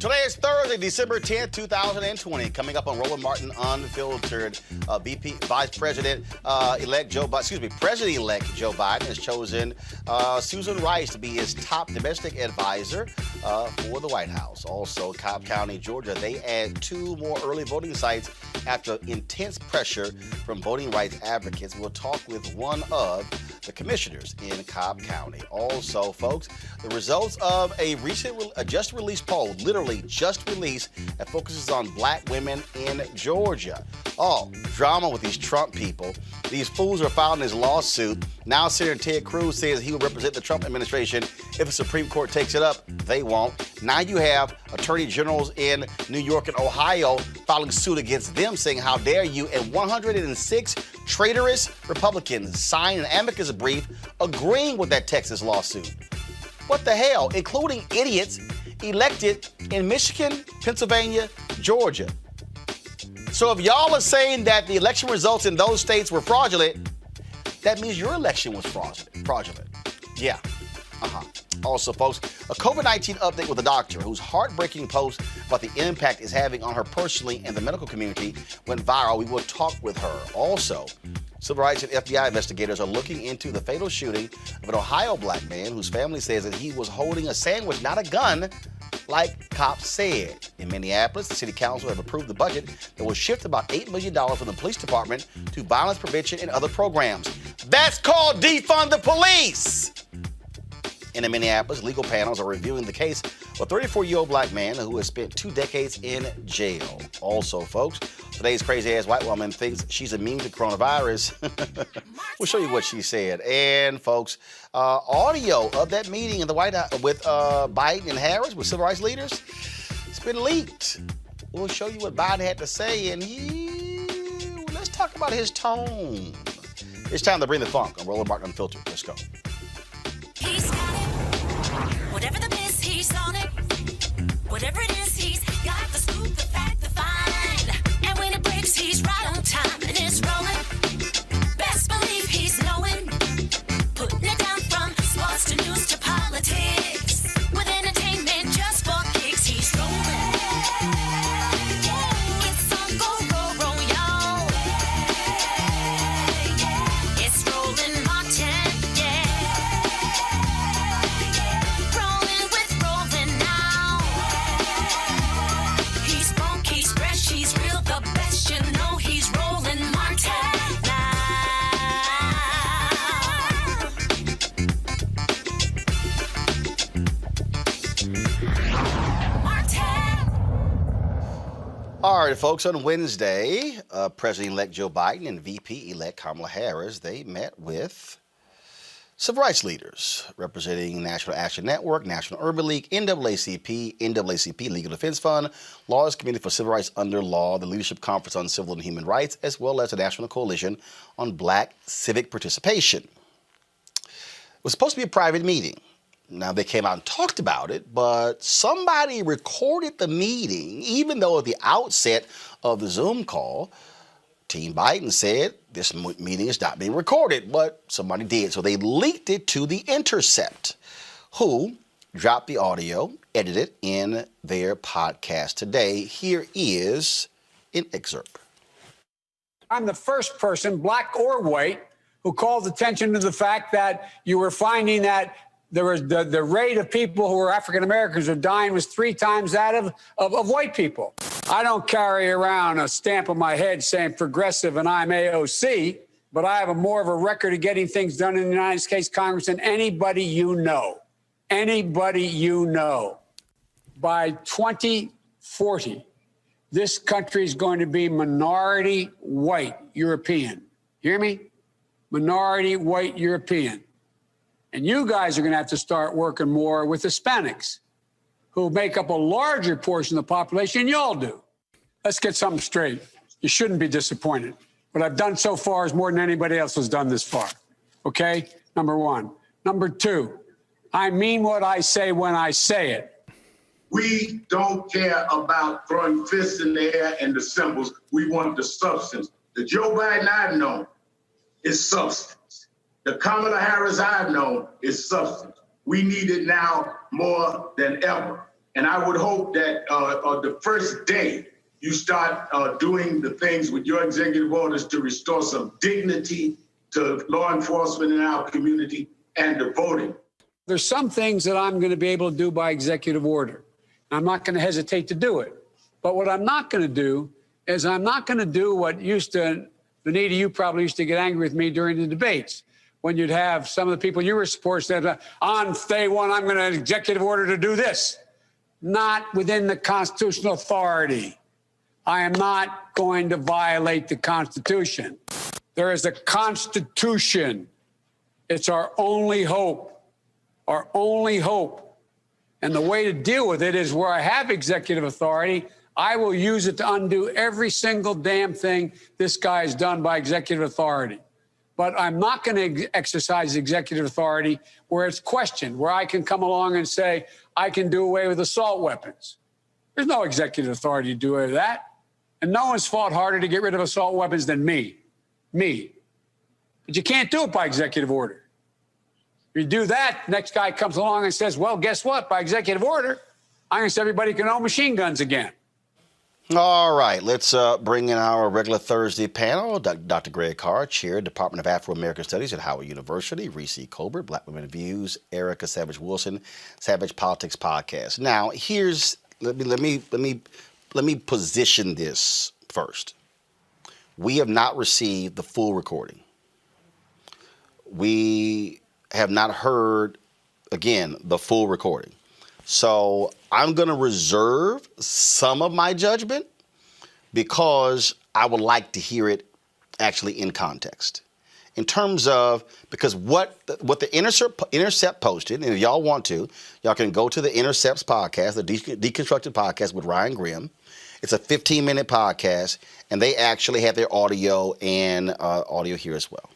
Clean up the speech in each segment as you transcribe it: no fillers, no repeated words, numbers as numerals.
Today is Thursday, December 10th, 2020. Coming up on Roland Martin Unfiltered, President-elect Joe Biden has chosen Susan Rice to be his top domestic advisor for the White House. Also, Cobb County, Georgia, they add 2 more early voting sites after intense pressure from voting rights advocates. We'll talk with one of the commissioners in Cobb County. Also, folks, the results of a recent just released poll, literally just released, that focuses on black women in Georgia. Oh, drama with these Trump people. These fools are filing this lawsuit. Now Senator Ted Cruz says he will represent the Trump administration if the Supreme Court takes it up. They won't. Now you have attorney generals in New York and Ohio filing suit against them, saying, how dare you? And 106 traitorous Republicans signed an amicus brief agreeing with that Texas lawsuit. What the hell? Including idiots elected in Michigan, Pennsylvania, Georgia. So if y'all are saying that the election results in those states were fraudulent, that means your election was fraudulent. Yeah. Also, folks, a COVID-19 update with a doctor whose heartbreaking post about the impact it's having on her personally and the medical community went viral. We will talk with her. Also, civil rights and FBI investigators are looking into the fatal shooting of an Ohio black man whose family says that he was holding a sandwich, not a gun, like cops said. In Minneapolis, the city council have approved the budget that will shift about $8 million from the police department to violence prevention and other programs. That's called defund the police. And in Minneapolis, legal panels are reviewing the case of a 34-year-old black man who has spent 2 decades in jail. Also, folks, today's crazy-ass white woman thinks she's immune to coronavirus. We'll show you what she said. And, folks, audio of that meeting in the White House with Biden and Harris, with civil rights leaders, it's been leaked. We'll show you what Biden had to say, and let's talk about his tone. It's time to bring the funk on Roland Martin Unfiltered. Let's go. He's got it. Whatever the biz, he's on it. Whatever it is, he's got the scoop, the fact, the find. And when it breaks, he's right on time and it's rolling. Best believe he's knowing. Putting it down from sports to news to politics. With entertainment just for kicks, he's rolling. It's on go, y'all. It's Roland Martin. All right, folks, on Wednesday, President-elect Joe Biden and VP-elect Kamala Harris, they met with civil rights leaders representing National Action Network, National Urban League, NAACP, Legal Defense Fund, Lawyers Committee for Civil Rights Under Law, the Leadership Conference on Civil and Human Rights, as well as the National Coalition on Black Civic Participation. It was supposed to be a private meeting. Now, they came out and talked about it, but somebody recorded the meeting, even though at the outset of the Zoom call, Team Biden said this meeting is not being recorded, but somebody did. So they leaked it to The Intercept, who dropped the audio, edited in their podcast today. Here is an excerpt. I'm the first person, black or white, who called attention to the fact that you were finding that there was the rate of people who were African Americans who are dying was 3 times that of white people. I don't carry around a stamp on my head saying progressive and I'm AOC, but I have more of a record of getting things done in the United States Congress than anybody you know. Anybody you know. By 2040, this country is going to be minority white European. Hear me? Minority white European. And you guys are going to have to start working more with Hispanics, who make up a larger portion of the population than y'all do. Let's get something straight. You shouldn't be disappointed. What I've done so far is more than anybody else has done this far. Okay? Number 1. Number 2, I mean what I say when I say it. We don't care about throwing fists in the air and the symbols. We want the substance. The Joe Biden I've known is substance. The Kamala Harris I've known is substance. We need it now more than ever. And I would hope that on the first day, you start doing the things with your executive orders to restore some dignity to law enforcement in our community and to voting. There's some things that I'm going to be able to do by executive order. I'm not going to hesitate to do it. But what I'm not going to do is I'm not going to do what used to, Benita, you probably used to get angry with me during the debates when you'd have some of the people you were supporting say, on day one, I'm going to executive order to do this. Not within the constitutional authority. I am not going to violate the Constitution. There is a Constitution. It's our only hope. Our only hope. And the way to deal with it is where I have executive authority, I will use it to undo every single damn thing this guy has done by executive authority. But I'm not going to exercise executive authority where it's questioned, where I can come along and say, I can do away with assault weapons. There's no executive authority to do away with that. And no one's fought harder to get rid of assault weapons than me. Me. But you can't do it by executive order. If you do that, next guy comes along and says, well, guess what? By executive order, I'm going to say everybody can own machine guns again. All right, let's bring in our regular Thursday panel. Dr. Greg Carr, Chair, Department of Afro-American Studies at Howard University. Reese Colbert, Black Women Views. Erica Savage Wilson, Savage Politics Podcast. Now, let me position this first. We have not received the full recording. We have not heard, again, the full recording. So I'm going to reserve some of my judgment because I would like to hear it actually in context. In terms of, because what the Intercept posted, and if y'all want to, y'all can go to the Intercept's podcast, the Deconstructed Podcast with Ryan Grimm. It's a 15-minute podcast, and they actually have their audio and audio here as well.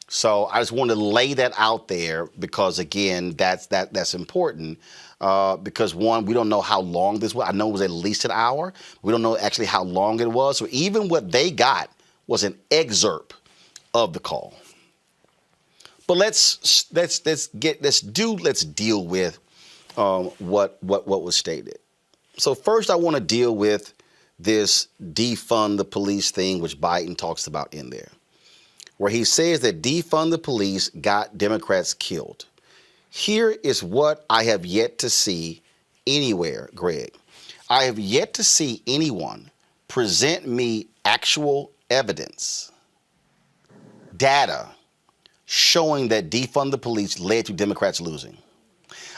So I just wanted to lay that out there because, again, that's important. Because one, we don't know how long this was. I know it was at least an hour. We don't know actually how long it was. So even what they got was an excerpt of the call. But let's deal with what was stated. So first, I want to deal with this defund the police thing, which Biden talks about in there, where he says that defund the police got Democrats killed. Here is what I have yet to see anywhere, Greg. I have yet to see anyone present me actual evidence, data, showing that defund the police led to Democrats losing.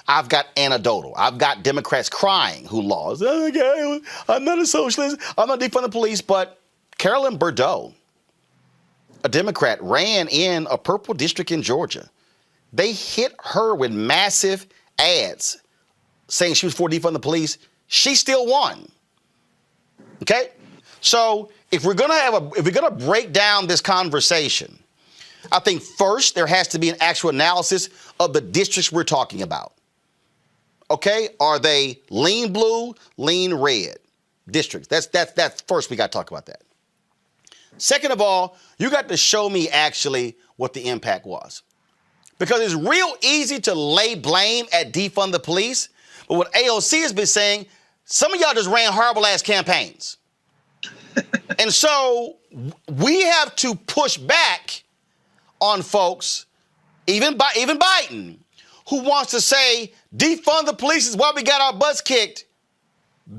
I've got anecdotal. I've got Democrats crying who lost. Okay, I'm not a socialist. I'm not defund the police. But Carolyn Bourdeaux, a Democrat, ran in a purple district in Georgia. They hit her with massive ads saying she was for defund the police. She still won. Okay? So if we're gonna break down this conversation, I think first there has to be an actual analysis of the districts we're talking about. Okay? Are they lean blue, lean red districts? That's first we got to talk about that. Second of all, you got to show me actually what the impact was. Because it's real easy to lay blame at defund the police. But what AOC has been saying, some of y'all just ran horrible ass campaigns. And so we have to push back on folks, even Biden, who wants to say defund the police is why we got our butts kicked.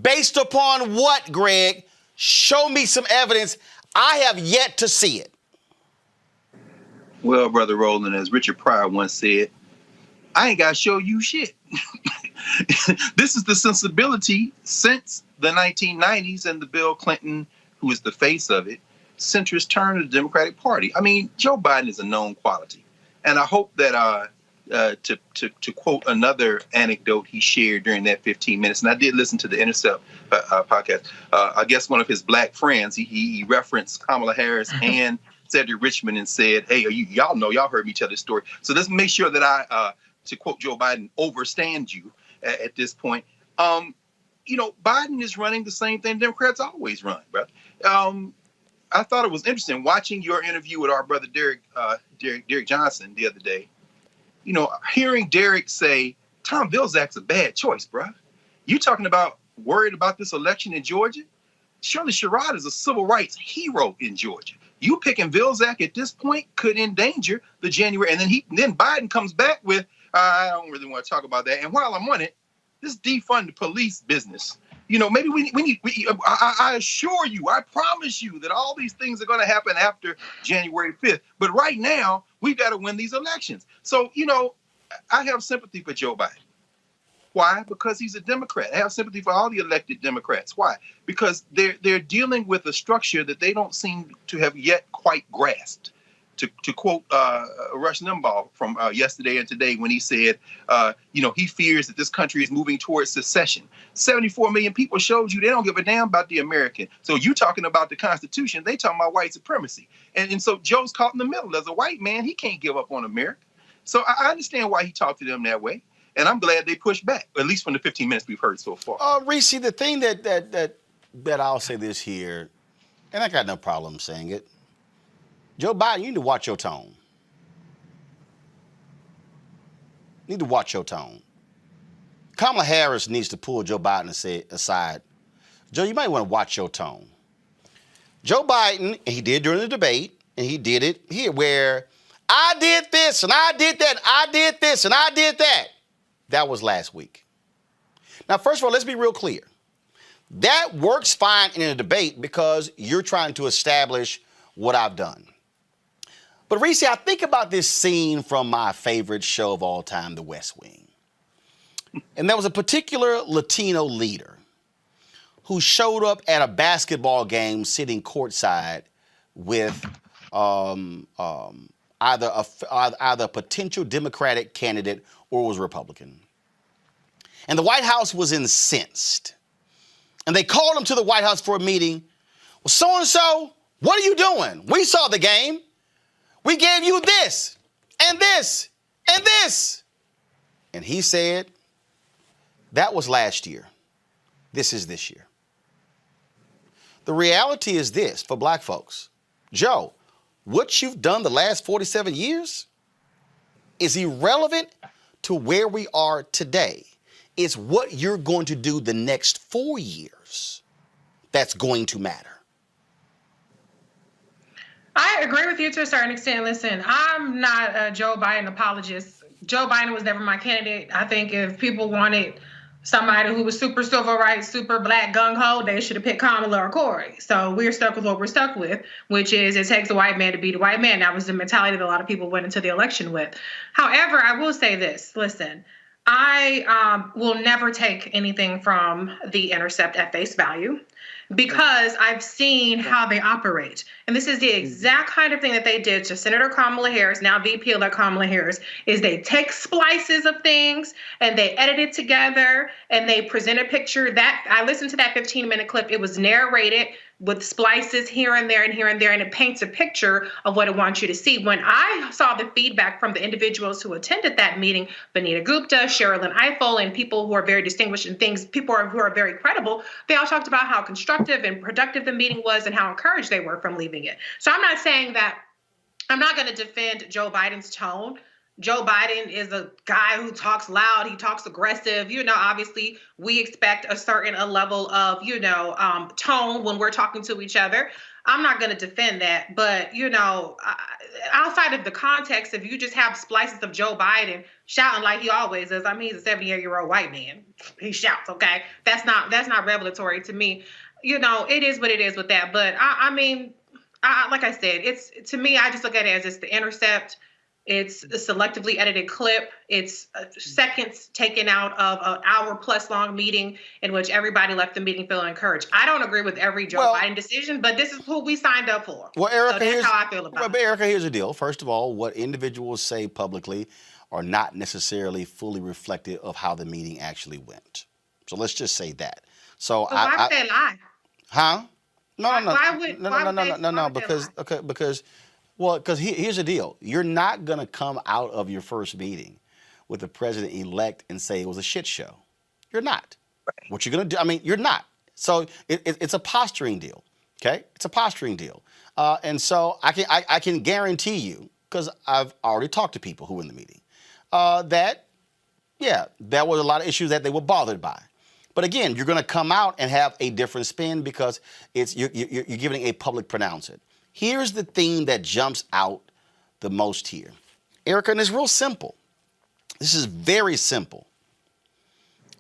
Based upon what, Greg? Show me some evidence. I have yet to see it. Well, Brother Roland, as Richard Pryor once said, I ain't got to show you shit. This is the sensibility since the 1990s and the Bill Clinton, who is the face of it, centrist turn of the Democratic Party. I mean, Joe Biden is a known quality. And I hope that to quote another anecdote he shared during that 15 minutes, and I did listen to the Intercept podcast, I guess one of his black friends, he referenced Kamala Harris and Cedric Richmond and said, hey, y'all heard me tell this story. So let's make sure that I, to quote Joe Biden, overstand you at this point. Biden is running the same thing Democrats always run, brother. I thought it was interesting watching your interview with our brother Derek Johnson the other day. Hearing Derek say, Tom Vilsack's a bad choice, bro. You talking about worried about this election in Georgia? Shirley Sherrod is a civil rights hero in Georgia. You picking Vilsack at this point could endanger the January. And then Biden comes back with, I don't really want to talk about that. And while I'm on it, this defund the police business. You know, maybe I assure you, I promise you that all these things are going to happen after January 5th. But right now, we've got to win these elections. So, you know, I have sympathy for Joe Biden. Why? Because he's a Democrat. I have sympathy for all the elected Democrats. Why? Because they're dealing with a structure that they don't seem to have yet quite grasped. To quote Rush Limbaugh from yesterday and today when he said, you know, he fears that this country is moving towards secession. 74 million people showed you they don't give a damn about the American. So you talking about the Constitution, they talking about white supremacy. And so Joe's caught in the middle. As a white man, he can't give up on America. So I understand why he talked to them that way. And I'm glad they pushed back, at least from the 15 minutes we've heard so far. Reese, the thing that I'll say this here, and I got no problem saying it, Joe Biden, you need to watch your tone. You need to watch your tone. Kamala Harris needs to pull Joe Biden aside. Joe, you might want to watch your tone. Joe Biden, and he did during the debate, and he did it here, where I did this, and I did that, I did this, and I did that. That was last week. Now, first of all, let's be real clear. That works fine in a debate because you're trying to establish what I've done. But Reese, I think about this scene from my favorite show of all time, The West Wing. And there was a particular Latino leader who showed up at a basketball game sitting courtside with either a potential Democratic candidate or was Republican. And the White House was incensed. And they called him to the White House for a meeting. Well, so-and-so, what are you doing? We saw the game. We gave you this, and this, and this. And he said, that was last year. This is this year. The reality is this for black folks. Joe, what you've done the last 47 years is irrelevant to where we are today. It's what you're going to do the next 4 years that's going to matter. I agree with you to a certain extent. Listen, I'm not a Joe Biden apologist. Joe Biden was never my candidate. I think if people wanted somebody who was super civil rights, super black gung-ho, they should have picked Kamala or Corey. So we're stuck with what we're stuck with, which is it takes a white man to beat a white man. That was the mentality that a lot of people went into the election with. However, I will say this. Listen, I will never take anything from The Intercept at face value, because I've seen how they operate. And this is the exact kind of thing that they did to Senator Kamala Harris, now VP-elect Kamala Harris, is they take splices of things and they edit it together and they present a picture. That I listened to that 15-minute clip. It was narrated with splices here and there and here and there, and it paints a picture of what it wants you to see. When I saw the feedback from the individuals who attended that meeting, Vanita Gupta, Sherilyn Ifill, and people who are very distinguished in things, people who are very credible, they all talked about how constructive and productive the meeting was and how encouraged they were from leaving it. So I'm not saying that I'm not going to defend Joe Biden's tone. Joe Biden is a guy who talks loud. He talks aggressive. You know, obviously, we expect a certain level of, tone when we're talking to each other. I'm not going to defend that. But, outside of the context, if you just have splices of Joe Biden shouting like he always is, I mean, he's a 78-year-old white man. He shouts, okay? That's not revelatory to me. It is what it is with that. But, like I said, it's to me, I just look at it as it's The Intercept. It's a selectively edited clip. It's seconds taken out of an hour-plus long meeting in which everybody left the meeting feeling encouraged. I don't agree with every Joe Biden decision, but this is who we signed up for. Well, Erica, so that's how I feel about it. Erica, here's the deal. First of all, what individuals say publicly are not necessarily fully reflective of how the meeting actually went. So let's just say that. So why would they lie? Huh? No, because here's the deal. You're not going to come out of your first meeting with the president-elect and say it was a shit show. You're not. Right. What you're going to do, you're not. So it's a posturing deal, okay? It's a posturing deal. And so I can guarantee you, because I've already talked to people who were in the meeting, that there was a lot of issues that they were bothered by. But again, you're going to come out and have a different spin because you're giving a public pronouncement. Here's the thing that jumps out the most here, Erica, and it's real simple. This is very simple.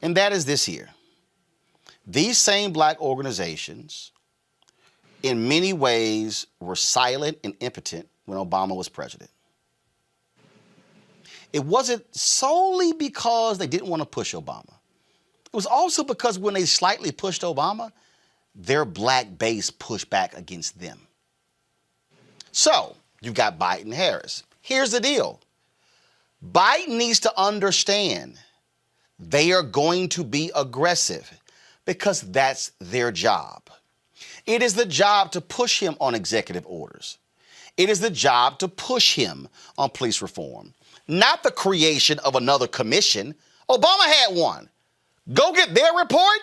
And that is this here. These same black organizations, in many ways, were silent and impotent when Obama was president. It wasn't solely because they didn't want to push Obama. It was also because when they slightly pushed Obama, their black base pushed back against them. So you've got Biden and Harris. Here's the deal. Biden needs to understand they are going to be aggressive because that's their job. It is the job to push him on executive orders. It is the job to push him on police reform, not the creation of another commission. Obama had one. Go get their report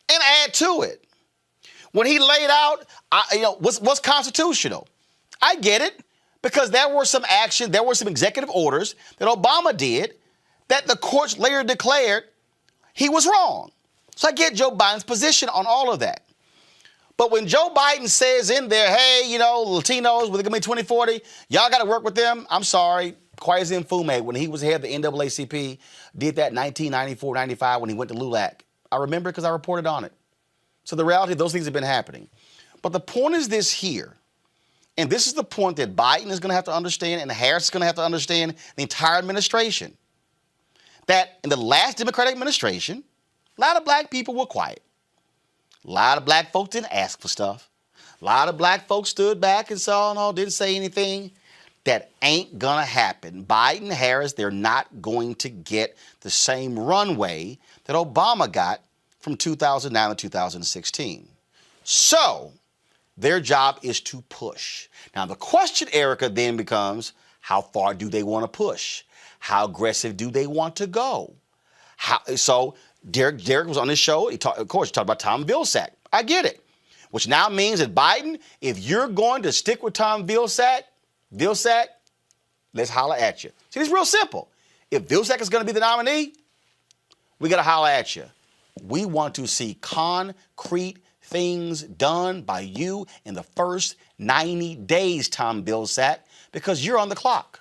and add to it. When he laid out, what's constitutional? I get it, because there were some action, there were some executive orders that Obama did that the courts later declared he was wrong. So I get Joe Biden's position on all of that. But when Joe Biden says in there, hey, Latinos, we're going to be 2040, y'all got to work with them. I'm sorry. Kwesi Mfume, when he was head of the NAACP, did that 1994, 95 when he went to LULAC. I remember because I reported on it. So the reality, those things have been happening. But the point is this here, and this is the point that Biden is going to have to understand and Harris is going to have to understand, the entire administration, that in the last Democratic administration, a lot of black people were quiet. A lot of black folks didn't ask for stuff. A lot of black folks stood back and saw, no, didn't say anything. That ain't gonna happen. Biden, Harris, they're not going to get the same runway that Obama got from 2009 to 2016. So their job is to push. Now the question, Erica, then becomes, how far do they want to push? How aggressive do they want to go? So Derek was on this show. He talked about Tom Vilsack. I get it. Which now means that Biden, if you're going to stick with Tom Vilsack, let's holler at you. See, it's real simple. If Vilsack is going to be the nominee, we got to holler at you. We want to see concrete things done by you in the first 90 days, Tom Vilsack, because you're on the clock.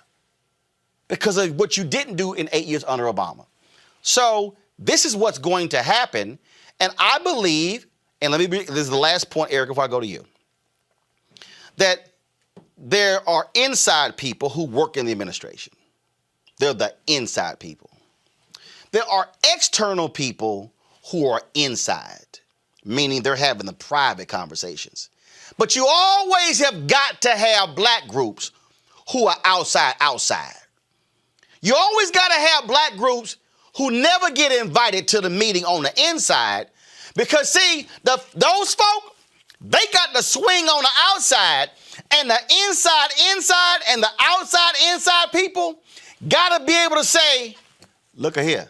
Because of what you didn't do in 8 years under Obama. So this is what's going to happen. And I believe, and this is the last point, Eric, before I go to you, that there are inside people who work in the administration. They're the inside people. There are external people who are inside, meaning they're having the private conversations. But you always have got to have black groups who are outside. You always got to have black groups who never get invited to the meeting on the inside because, see, those folk, they got the swing on the outside, and the inside, and the outside people got to be able to say, look here,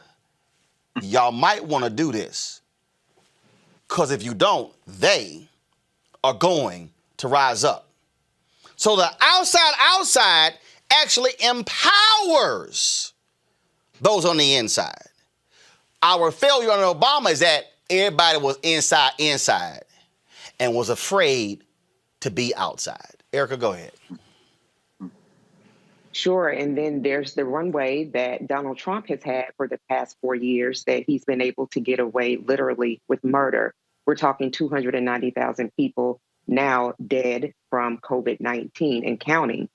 y'all might want to do this, because if you don't, they are going to rise up. So the outside actually empowers those on the inside. Our failure under Obama is that everybody was inside and was afraid to be outside. Erica, go ahead. Sure. And then there's the runway that Donald Trump has had for the past 4 years that he's been able to get away literally with murder. We're talking 290,000 people now dead from COVID-19 and counting.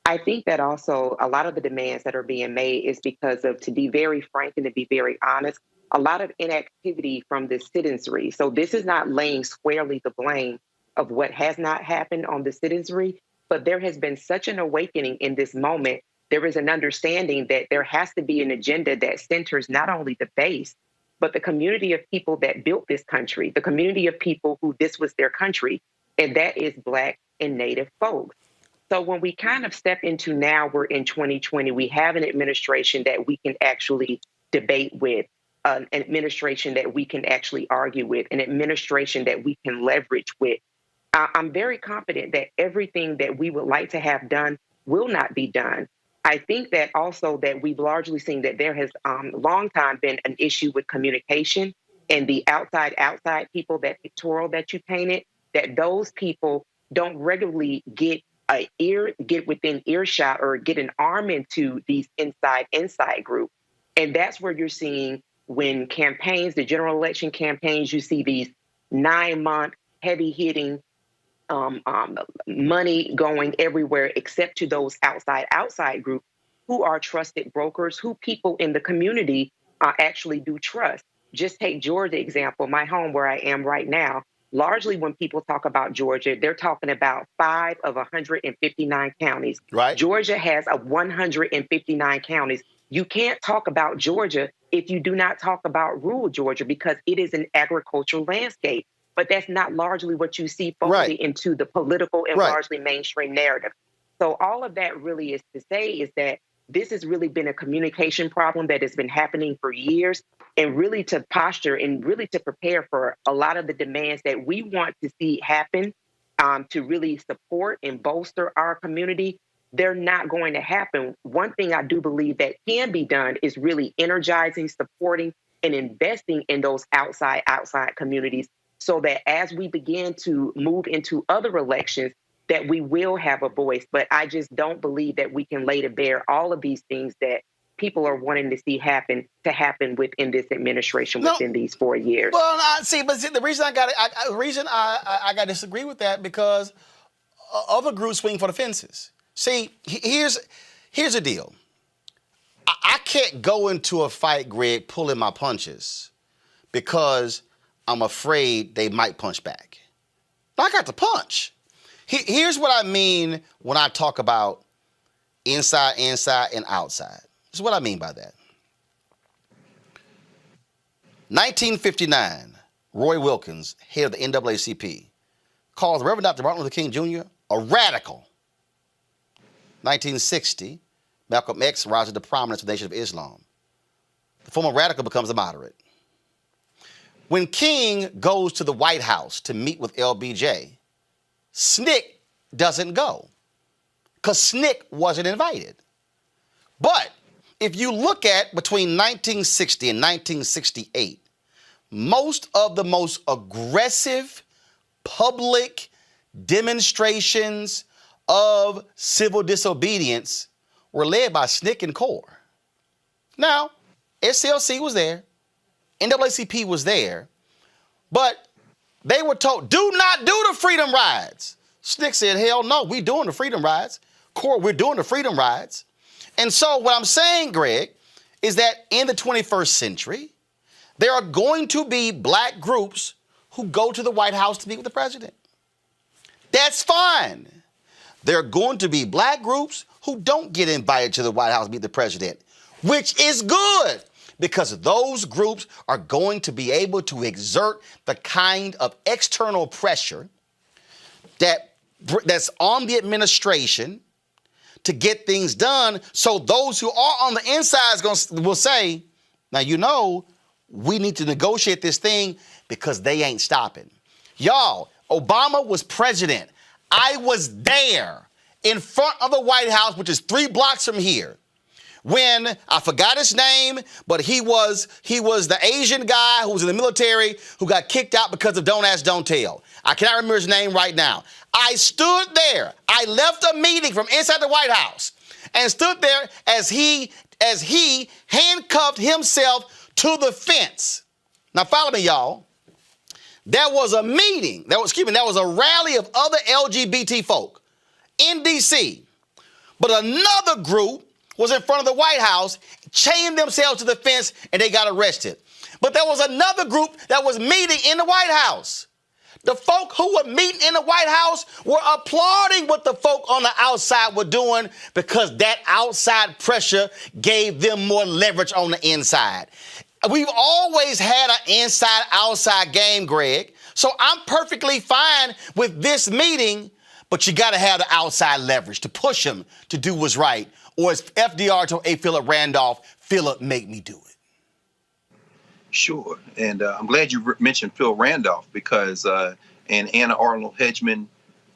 I think that also a lot of the demands that are being made is because of, to be very frank and to be very honest, a lot of inactivity from the citizenry. So this is not laying squarely the blame of what has not happened on the citizenry, but there has been such an awakening in this moment. There is an understanding that there has to be an agenda that centers not only the base, but the community of people that built this country, the community of people who this was their country, and that is Black and Native folks. So when we kind of step into now, we're in 2020, we have an administration that we can actually debate with, an administration that we can actually argue with, an administration that we can leverage with. I'm very confident that everything that we would like to have done will not be done. I think that also that we've largely seen that there has long time been an issue with communication and the outside people, that pictorial that you painted, that those people don't regularly get within earshot or get an arm into these inside groups. And that's where you're seeing when campaigns, the general election campaigns, you see these 9-month heavy hitting money going everywhere except to those outside groups who are trusted brokers, who people in the community actually do trust. Just take Georgia example, my home where I am right now. Largely when people talk about Georgia, they're talking about 5 of 159 counties. Right. Georgia has 159 counties. You can't talk about Georgia if you do not talk about rural Georgia, because it is an agricultural landscape. But that's not largely what you see folded into the political and largely mainstream narrative. So all of that really is to say is that this has really been a communication problem that has been happening for years, and really to posture and really to prepare for a lot of the demands that we want to see happen to really support and bolster our community. They're not going to happen. One thing I do believe that can be done is really energizing, supporting, and investing in those outside communities, so that as we begin to move into other elections, that we will have a voice. But I just don't believe that we can lay to bear all of these things that people are wanting to see happen within this administration within these 4 years. Well, the reason I got to disagree with that, because other groups swing for the fences. See, here's the deal. I can't go into a fight, Greg, pulling my punches because I'm afraid they might punch back. I got to punch. Here's what I mean when I talk about inside, and outside. This is what I mean by that. 1959, Roy Wilkins, head of the NAACP, calls Reverend Dr. Martin Luther King Jr. a radical. 1960, Malcolm X rises to prominence with the Nation of Islam. The former radical becomes a moderate. When King goes to the White House to meet with LBJ, SNCC doesn't go because SNCC wasn't invited. But if you look at between 1960 and 1968, most of the most aggressive public demonstrations of civil disobedience were led by SNCC and CORE. Now, SCLC was there, NAACP was there, but they were told, do not do the freedom rides. SNCC said, hell no, we doing the freedom rides. CORE, we're doing the freedom rides. And so what I'm saying, Greg, is that in the 21st century, there are going to be black groups who go to the White House to meet with the president. That's fine. There are going to be black groups who don't get invited to the White House to meet the president, which is good, because those groups are going to be able to exert the kind of external pressure that's on the administration to get things done. So those who are on the inside will say, now, we need to negotiate this thing because they ain't stopping. Y'all, Obama was president. I was there in front of the White House, which is 3 blocks from here, when I forgot his name, but he was the Asian guy who was in the military who got kicked out because of Don't Ask, Don't Tell. I cannot remember his name right now. I stood there. I left a meeting from inside the White House and stood there as he handcuffed himself to the fence. Now follow me, y'all. There was a meeting, there was a rally of other LGBT folk in D.C., but another group was in front of the White House, chained themselves to the fence, and they got arrested. But there was another group that was meeting in the White House. The folk who were meeting in the White House were applauding what the folk on the outside were doing, because that outside pressure gave them more leverage on the inside. We've always had an inside-outside game, Greg. So I'm perfectly fine with this meeting, but you got to have the outside leverage to push them to do what's right. Or as FDR told A. Philip Randolph, Philip, make me do it. Sure. And I'm glad you mentioned Phil Randolph, because and Anna Arnold Hedgeman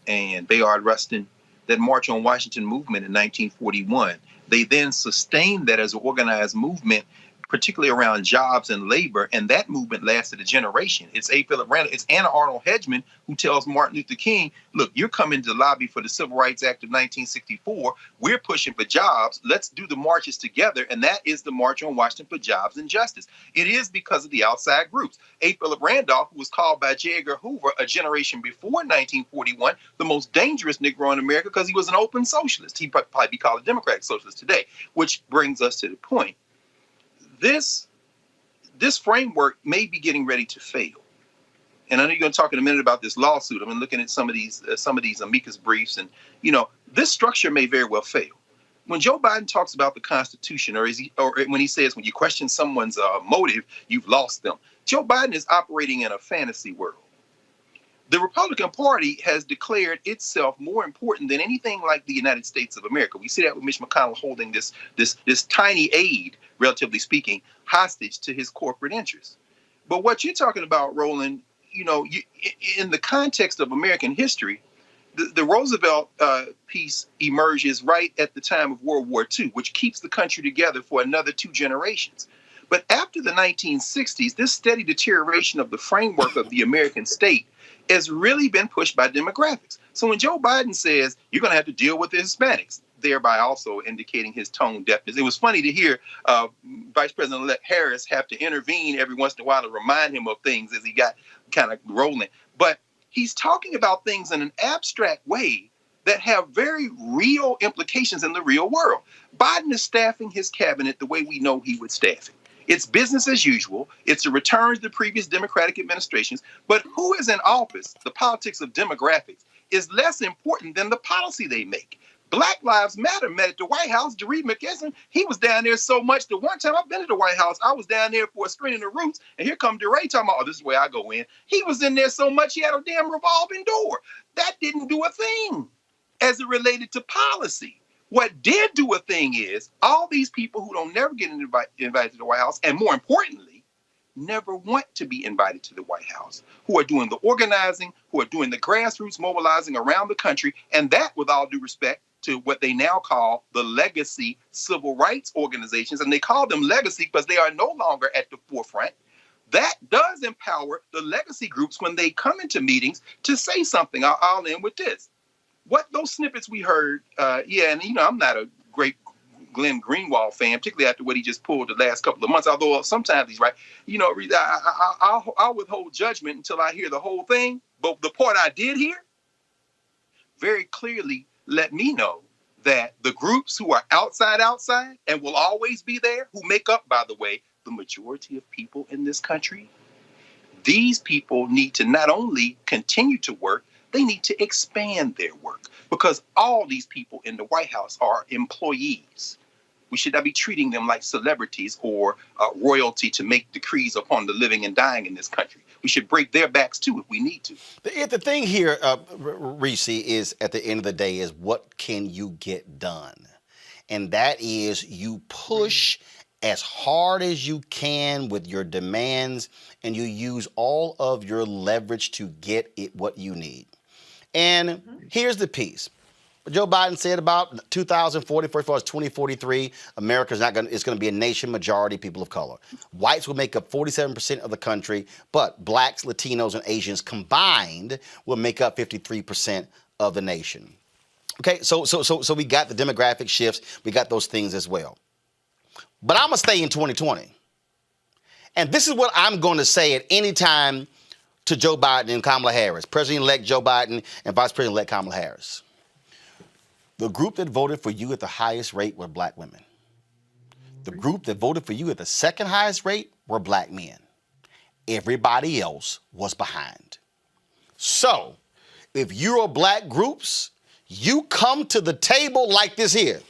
and Bayard Rustin, that March on Washington movement in 1941, they then sustained that as an organized movement particularly around jobs and labor, and that movement lasted a generation. It's A. Philip Randall, it's Anna Arnold Hedgeman who tells Martin Luther King, look, you're coming to lobby for the Civil Rights Act of 1964. We're pushing for jobs. Let's do the marches together. And that is the March on Washington for Jobs and Justice. It is because of the outside groups. A. Philip Randolph, who was called by J. Edgar Hoover a generation before 1941, the most dangerous Negro in America because he was an open socialist. He'd probably be called a Democratic socialist today, which brings us to the point. This framework may be getting ready to fail. And I know you're going to talk in a minute about this lawsuit. I've been looking at some of these amicus briefs, and this structure may very well fail. When Joe Biden talks about the Constitution, or when he says when you question someone's motive, you've lost them, Joe Biden is operating in a fantasy world. The Republican Party has declared itself more important than anything like the United States of America. We see that with Mitch McConnell holding this tiny aid, relatively speaking, hostage to his corporate interests. But what you're talking about, Roland, in the context of American history, the Roosevelt piece emerges right at the time of World War II, which keeps the country together for another 2 generations. But after the 1960s, this steady deterioration of the framework of the American state has really been pushed by demographics. So when Joe Biden says you're going to have to deal with the Hispanics, thereby also indicating his tone deafness. It was funny to hear Vice President-elect Harris have to intervene every once in a while to remind him of things as he got kind of rolling. But he's talking about things in an abstract way that have very real implications in the real world. Biden is staffing his cabinet the way we know he would staff it. It's business as usual. It's a return to the previous Democratic administrations. But who is in office, the politics of demographics, is less important than the policy they make. Black Lives Matter met at the White House. Jareed McKesson, he was down there so much that one time I've been to the White House, I was down there for a screening of Roots, and here come DeRay talking about, this is where I go in. He was in there so much he had a damn revolving door. That didn't do a thing as it related to policy. What did do a thing is all these people who don't never get invited to the White House, and more importantly, never want to be invited to the White House, who are doing the organizing, who are doing the grassroots mobilizing around the country, and that, with all due respect to what they now call the legacy civil rights organizations, and they call them legacy because they are no longer at the forefront. That does empower the legacy groups when they come into meetings to say something. I'll end with this. What those snippets we heard, and I'm not a great Glenn Greenwald fan, particularly after what he just pulled the last couple of months, although sometimes he's right. I'll withhold judgment until I hear the whole thing. But the part I did hear very clearly let me know that the groups who are outside and will always be there, who make up, by the way, the majority of people in this country, these people need to not only continue to work, they need to expand their work, because all these people in the White House are employees. We should not be treating them like celebrities or royalty to make decrees upon the living and dying in this country. We should break their backs too if we need to. The thing here, Reese, is at the end of the day is what can you get done? And that is you push as hard as you can with your demands, and you use all of your leverage to get it what you need. And here's the piece. Joe Biden said about 2040, first of all, it's 2043, America's it's going to be a nation majority people of color. Whites will make up 47% of the country, but blacks, Latinos, and Asians combined will make up 53% of the nation. Okay, so we got the demographic shifts, we got those things as well. But I'm going to stay in 2020. And this is what I'm going to say at any time to Joe Biden and Kamala Harris, President-elect Joe Biden and Vice President-elect Kamala Harris. The group that voted for you at the highest rate were black women. The group that voted for you at the second highest rate were black men. Everybody else was behind. So, if you're black groups, you come to the table like this here.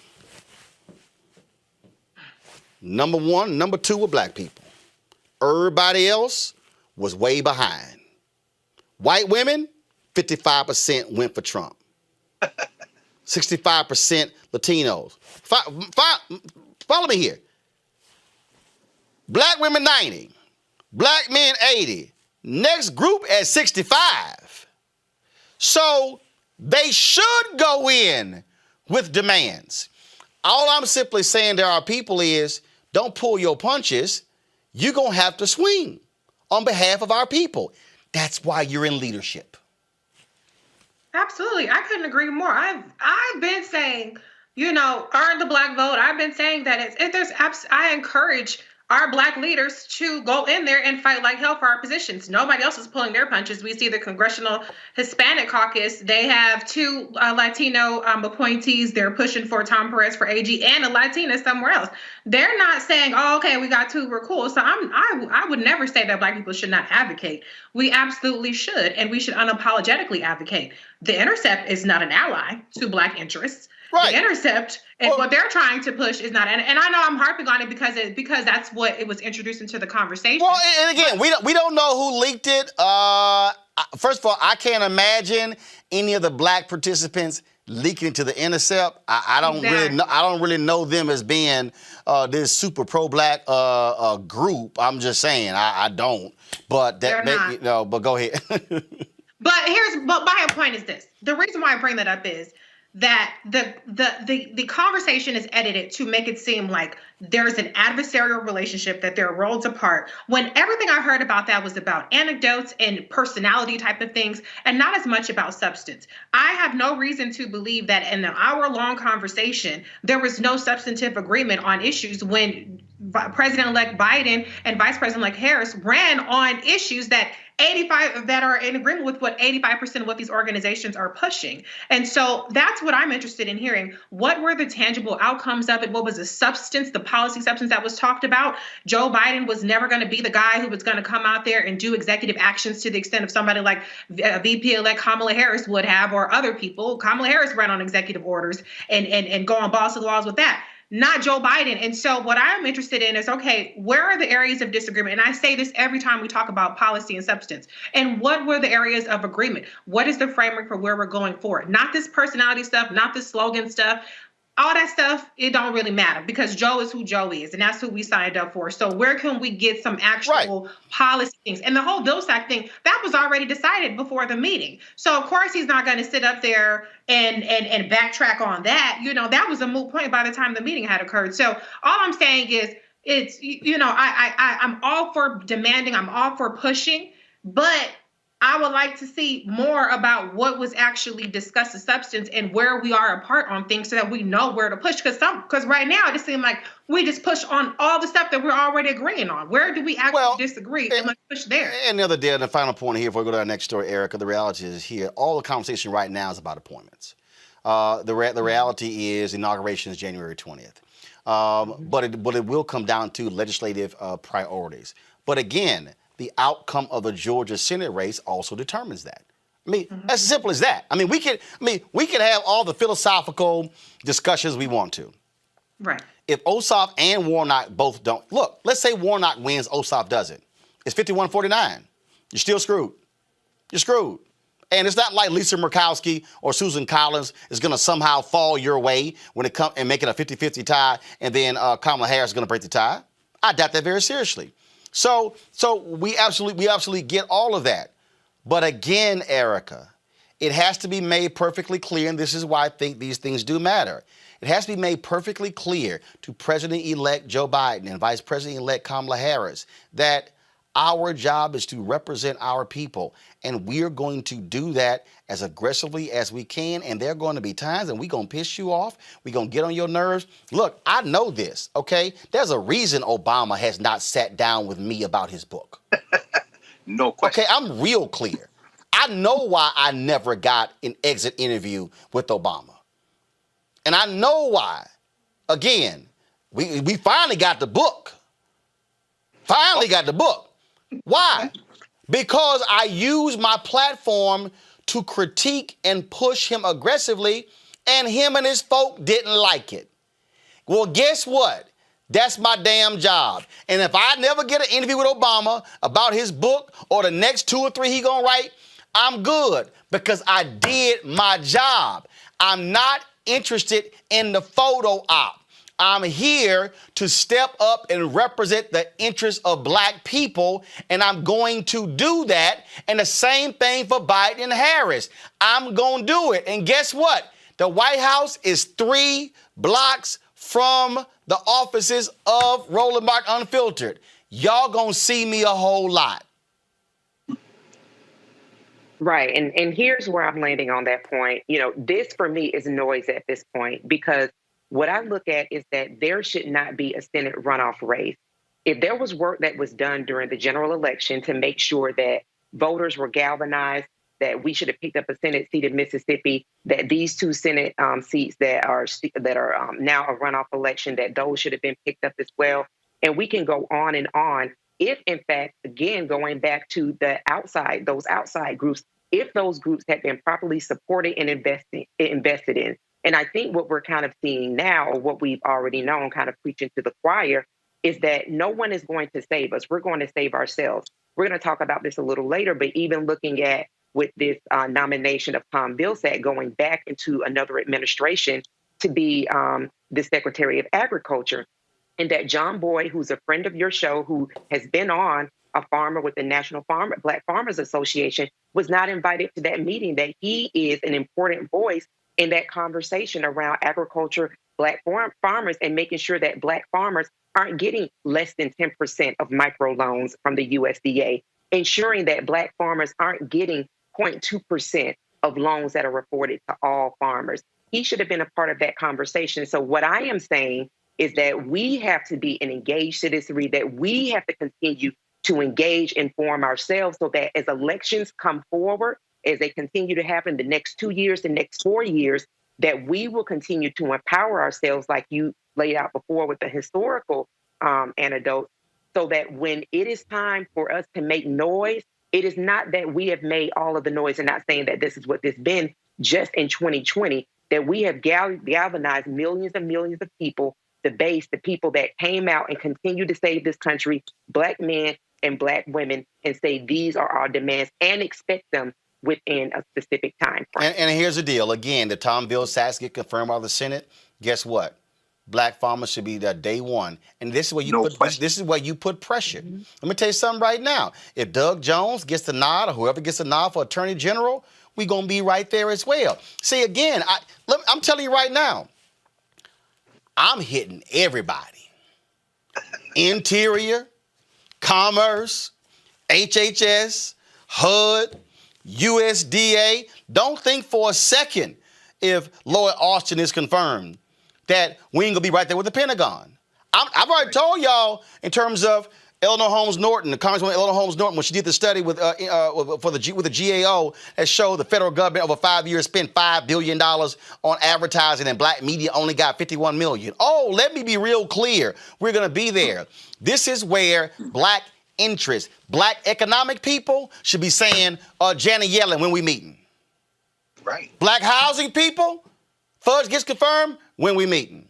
Number one, number two were black people. Everybody else was way behind. White women, 55% went for Trump. 65% Latinos. Follow me here. Black women, 90. Black men, 80. Next group at 65. So they should go in with demands. All I'm simply saying to our people is don't pull your punches, you're going to have to swing on behalf of our people. That's why you're in leadership. Absolutely. I couldn't agree more. I've been saying, earn the black vote. I've been saying that I encourage our black leaders to go in there and fight like hell for our positions. Nobody else is pulling their punches. We see the Congressional Hispanic Caucus. They have 2 Latino appointees. They're pushing for Tom Perez for AG and a Latina somewhere else. They're not saying, oh, okay, we got 2, we're cool. So I would never say that black people should not advocate. We absolutely should, and we should unapologetically advocate. The Intercept is not an ally to black interests. Right. The Intercept and what they're trying to push is not, and I know I'm harping on it because that's what it was introduced into the conversation. Well, and again, we don't know who leaked it. First of all, I can't imagine any of the black participants leaking to the Intercept. I don't really know them as being this super pro-black group. I'm just saying, I don't. But but go ahead. But my point is this: the reason why I bring that up is that the conversation is edited to make it seem like there's an adversarial relationship, that they're worlds apart, when everything I heard about that was about anecdotes and personality type of things and not as much about substance. I have no reason to believe that in an hour-long conversation, there was no substantive agreement on issues when President-elect Biden and Vice President-elect Harris ran on issues that are in agreement with what 85% of what these organizations are pushing. And so that's what I'm interested in hearing. What were the tangible outcomes of it? What was the substance, the policy substance that was talked about? Joe Biden was never going to be the guy who was going to come out there and do executive actions to the extent of somebody like VP-elect Kamala Harris would have, or other people. Kamala Harris ran on executive orders and go on balls to the walls with that. Not Joe Biden. And so what I'm interested in is, okay, where are the areas of disagreement? And I say this every time we talk about policy and substance. And what were the areas of agreement? What is the framework for where we're going forward? Not this personality stuff, not this slogan stuff. All that stuff, it don't really matter because Joe is who Joe is, and that's who we signed up for. So where can we get some actual policy things? And the whole Vilsack thing, that was already decided before the meeting. So of course he's not going to sit up there and backtrack on that. That was a moot point by the time the meeting had occurred. So all I'm saying is it's, I'm all for demanding, I'm all for pushing, but I would like to see more about what was actually discussed, the substance, and where we are apart on things so that we know where to push. Because right now it just seems like we just push on all the stuff that we're already agreeing on. Where do we actually disagree? And let's push there. And the other day, the final point here, before we go to our next story, Erica, the reality is here, all the conversation right now is about appointments. The reality is inauguration is January 20th. But it will come down to legislative priorities. But again, the outcome of the Georgia Senate race also determines that. I mean, as simple as that. I mean, we could have all the philosophical discussions we want to. Right. If Ossoff and Warnock both don't, look, let's say Warnock wins, Ossoff doesn't. It's 51-49. You're still screwed. You're screwed. And it's not like Lisa Murkowski or Susan Collins is going to somehow fall your way when it comes and make it a 50-50 tie, and then Kamala Harris is going to break the tie. I doubt that very seriously. So we absolutely get all of that. But again, Erica, it has to be made perfectly clear, and this is why I think these things do matter. It has to be made perfectly clear to President-elect Joe Biden and Vice President-elect Kamala Harris that our job is to represent our people, and we're going to do that as aggressively as we can, and there are going to be times and we're going to piss you off. We're going to get on your nerves. Look, I know this, okay? There's a reason Obama has not sat down with me about his book. No question. Okay, I'm real clear. I know why I never got an exit interview with Obama. And I know why. Again, we finally got the book. Finally got the book. Why? Because I used my platform to critique and push him aggressively, and him and his folk didn't like it. Well, guess what? That's my damn job. And if I never get an interview with Obama about his book or the next 2 or 3 he gonna write, I'm good because I did my job. I'm not interested in the photo op. I'm here to step up and represent the interests of black people, and I'm going to do that. And the same thing for Biden and Harris. I'm going to do it. And guess what? The White House is 3 blocks from the offices of Roland Martin Unfiltered, y'all gonna see me a whole lot. Right. And here's where I'm landing on that point. You know, this for me is noise at this point, because what I look at is that there should not be a Senate runoff race. If there was work that was done during the general election to make sure that voters were galvanized, that we should have picked up a Senate seat in Mississippi, that these two Senate seats that are now a runoff election, that those should have been picked up as well. And we can go on and on. If, in fact, again, going back to those outside groups, if those groups had been properly supported and invested in. And I think what we're kind of seeing now, or what we've already known, kind of preaching to the choir, is that no one is going to save us. We're going to save ourselves. We're going to talk about this a little later, but even looking at with this nomination of Tom Vilsack going back into another administration to be the Secretary of Agriculture, and that John Boyd, who's a friend of your show, who has been on, a farmer with the National Black Farmers Association, was not invited to that meeting, that he is an important voice in that conversation around agriculture, Black farmers, and making sure that Black farmers aren't getting less than 10% of microloans from the USDA, ensuring that Black farmers aren't getting 0.2% of loans that are afforded to all farmers. He should have been a part of that conversation. So what I am saying is that we have to be an engaged citizenry, that we have to continue to engage, inform ourselves, so that as elections come forward, as they continue to happen the next 2 years, the next 4 years, that we will continue to empower ourselves, like you laid out before with the historical anecdote, so that when it is time for us to make noise, it is not that we have made all of the noise, and not saying that this is what this been just in 2020, that we have galvanized millions and millions of people, the base, the people that came out and continue to save this country, Black men and Black women, and say these are our demands and expect them within a specific time frame. And here's the deal. Again, the Tom Vilsack get confirmed by the Senate. Guess what? Black farmers should be there day one. And this is where you put pressure. Mm-hmm. Let me tell you something right now. If Doug Jones gets the nod, or whoever gets the nod for Attorney General, we're going to be right there as well. See, again, I'm telling you right now, I'm hitting everybody. Interior, Commerce, HHS, HUD, USDA. Don't think for a second, if Lloyd Austin is confirmed, that we ain't gonna be right there with the Pentagon. I've already told y'all in terms of Eleanor Holmes Norton, the Congresswoman Eleanor Holmes Norton, when she did the study with the GAO that showed the federal government over 5 years spent $5 billion on advertising, and Black media only got $51 million. Oh, let me be real clear. We're gonna be there. This is where Black interests, Black economic people should be saying Janet Yellen when we meeting. Right. Black housing people, Fudge gets confirmed when we meeting.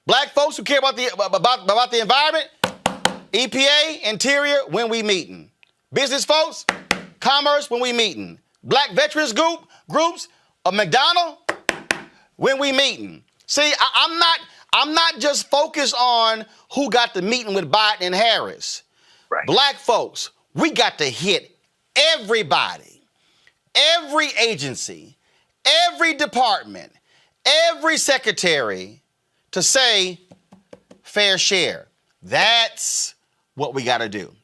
Black folks who care about the environment, EPA, Interior, when we meeting. Business folks, Commerce, when we meeting. Black veterans groups, McDonald, when we meeting. See, I'm not just focused on who got the meeting with Biden and Harris. Right. Black folks, we got to hit everybody, every agency, every department, every secretary to say fair share. That's what we got to do.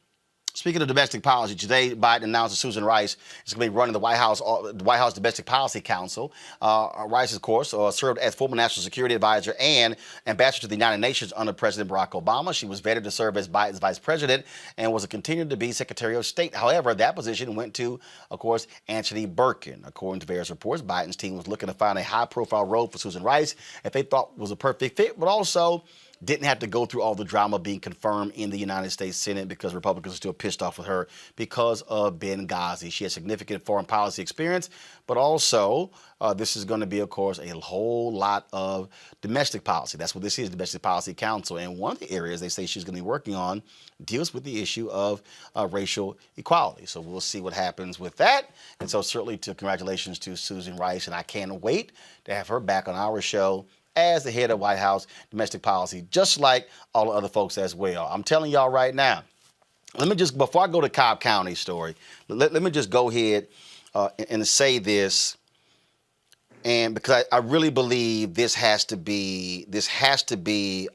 Speaking of domestic policy, today Biden announced that Susan Rice is going to be running the White House Domestic Policy Council. Rice, of course, served as former National Security Advisor and ambassador to the United Nations under President Barack Obama. She was vetted to serve as Biden's vice president and was continued to be Secretary of State. However, that position went to, of course, Anthony Birkin. According to various reports, Biden's team was looking to find a high-profile role for Susan Rice that they thought was a perfect fit, but also didn't have to go through all the drama being confirmed in the United States Senate because Republicans are still pissed off with her because of Benghazi. She has significant foreign policy experience, but also this is going to be, of course, a whole lot of domestic policy. That's what this is, Domestic Policy Council. And one of the areas they say she's going to be working on deals with the issue of racial equality. So we'll see what happens with that. And so certainly congratulations to Susan Rice, and I can't wait to have her back on our show as the head of White House domestic policy, just like all the other folks as well. I'm telling y'all right now, before I go to Cobb County story, let me just go ahead and say this. And because I really believe this has to be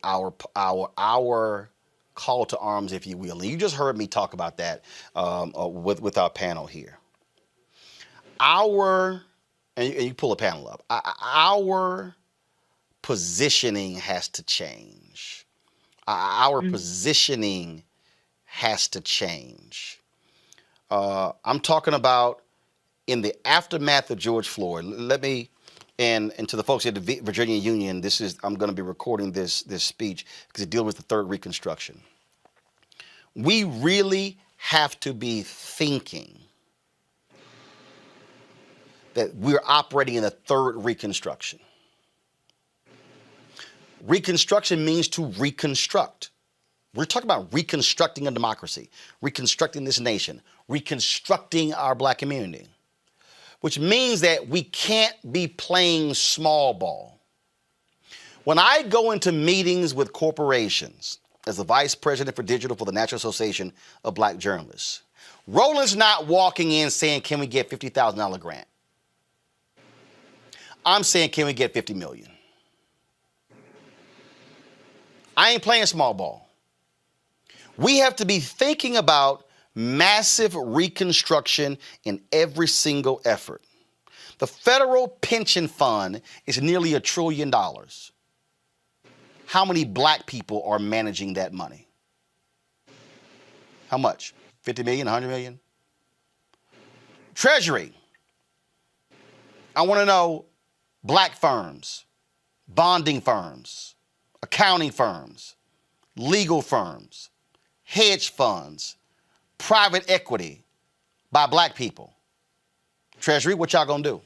our call to arms, if you will. And you just heard me talk about that with our panel here. And you pull a panel up. Our positioning has to change. Our positioning has to change. I'm talking about in the aftermath of George Floyd. Let me, and to the folks at the Virginia Union, I'm going to be recording this speech because it deals with the third Reconstruction. We really have to be thinking that we're operating in the third Reconstruction. Reconstruction means to reconstruct. We're talking about reconstructing a democracy, reconstructing this nation, reconstructing our black community, which means that we can't be playing small ball. When I go into meetings with corporations as the vice president for digital for the National Association of Black Journalists, Roland's not walking in saying, can we get $50,000 grant? I'm saying, can we get $50 million? I ain't playing small ball. We have to be thinking about massive reconstruction in every single effort. The federal pension fund is nearly $1 trillion. How many black people are managing that money? How much? 50 million, 100 million? Treasury. I want to know black firms, bonding firms, accounting firms, legal firms, hedge funds, private equity by black people. Treasury, what y'all gonna do?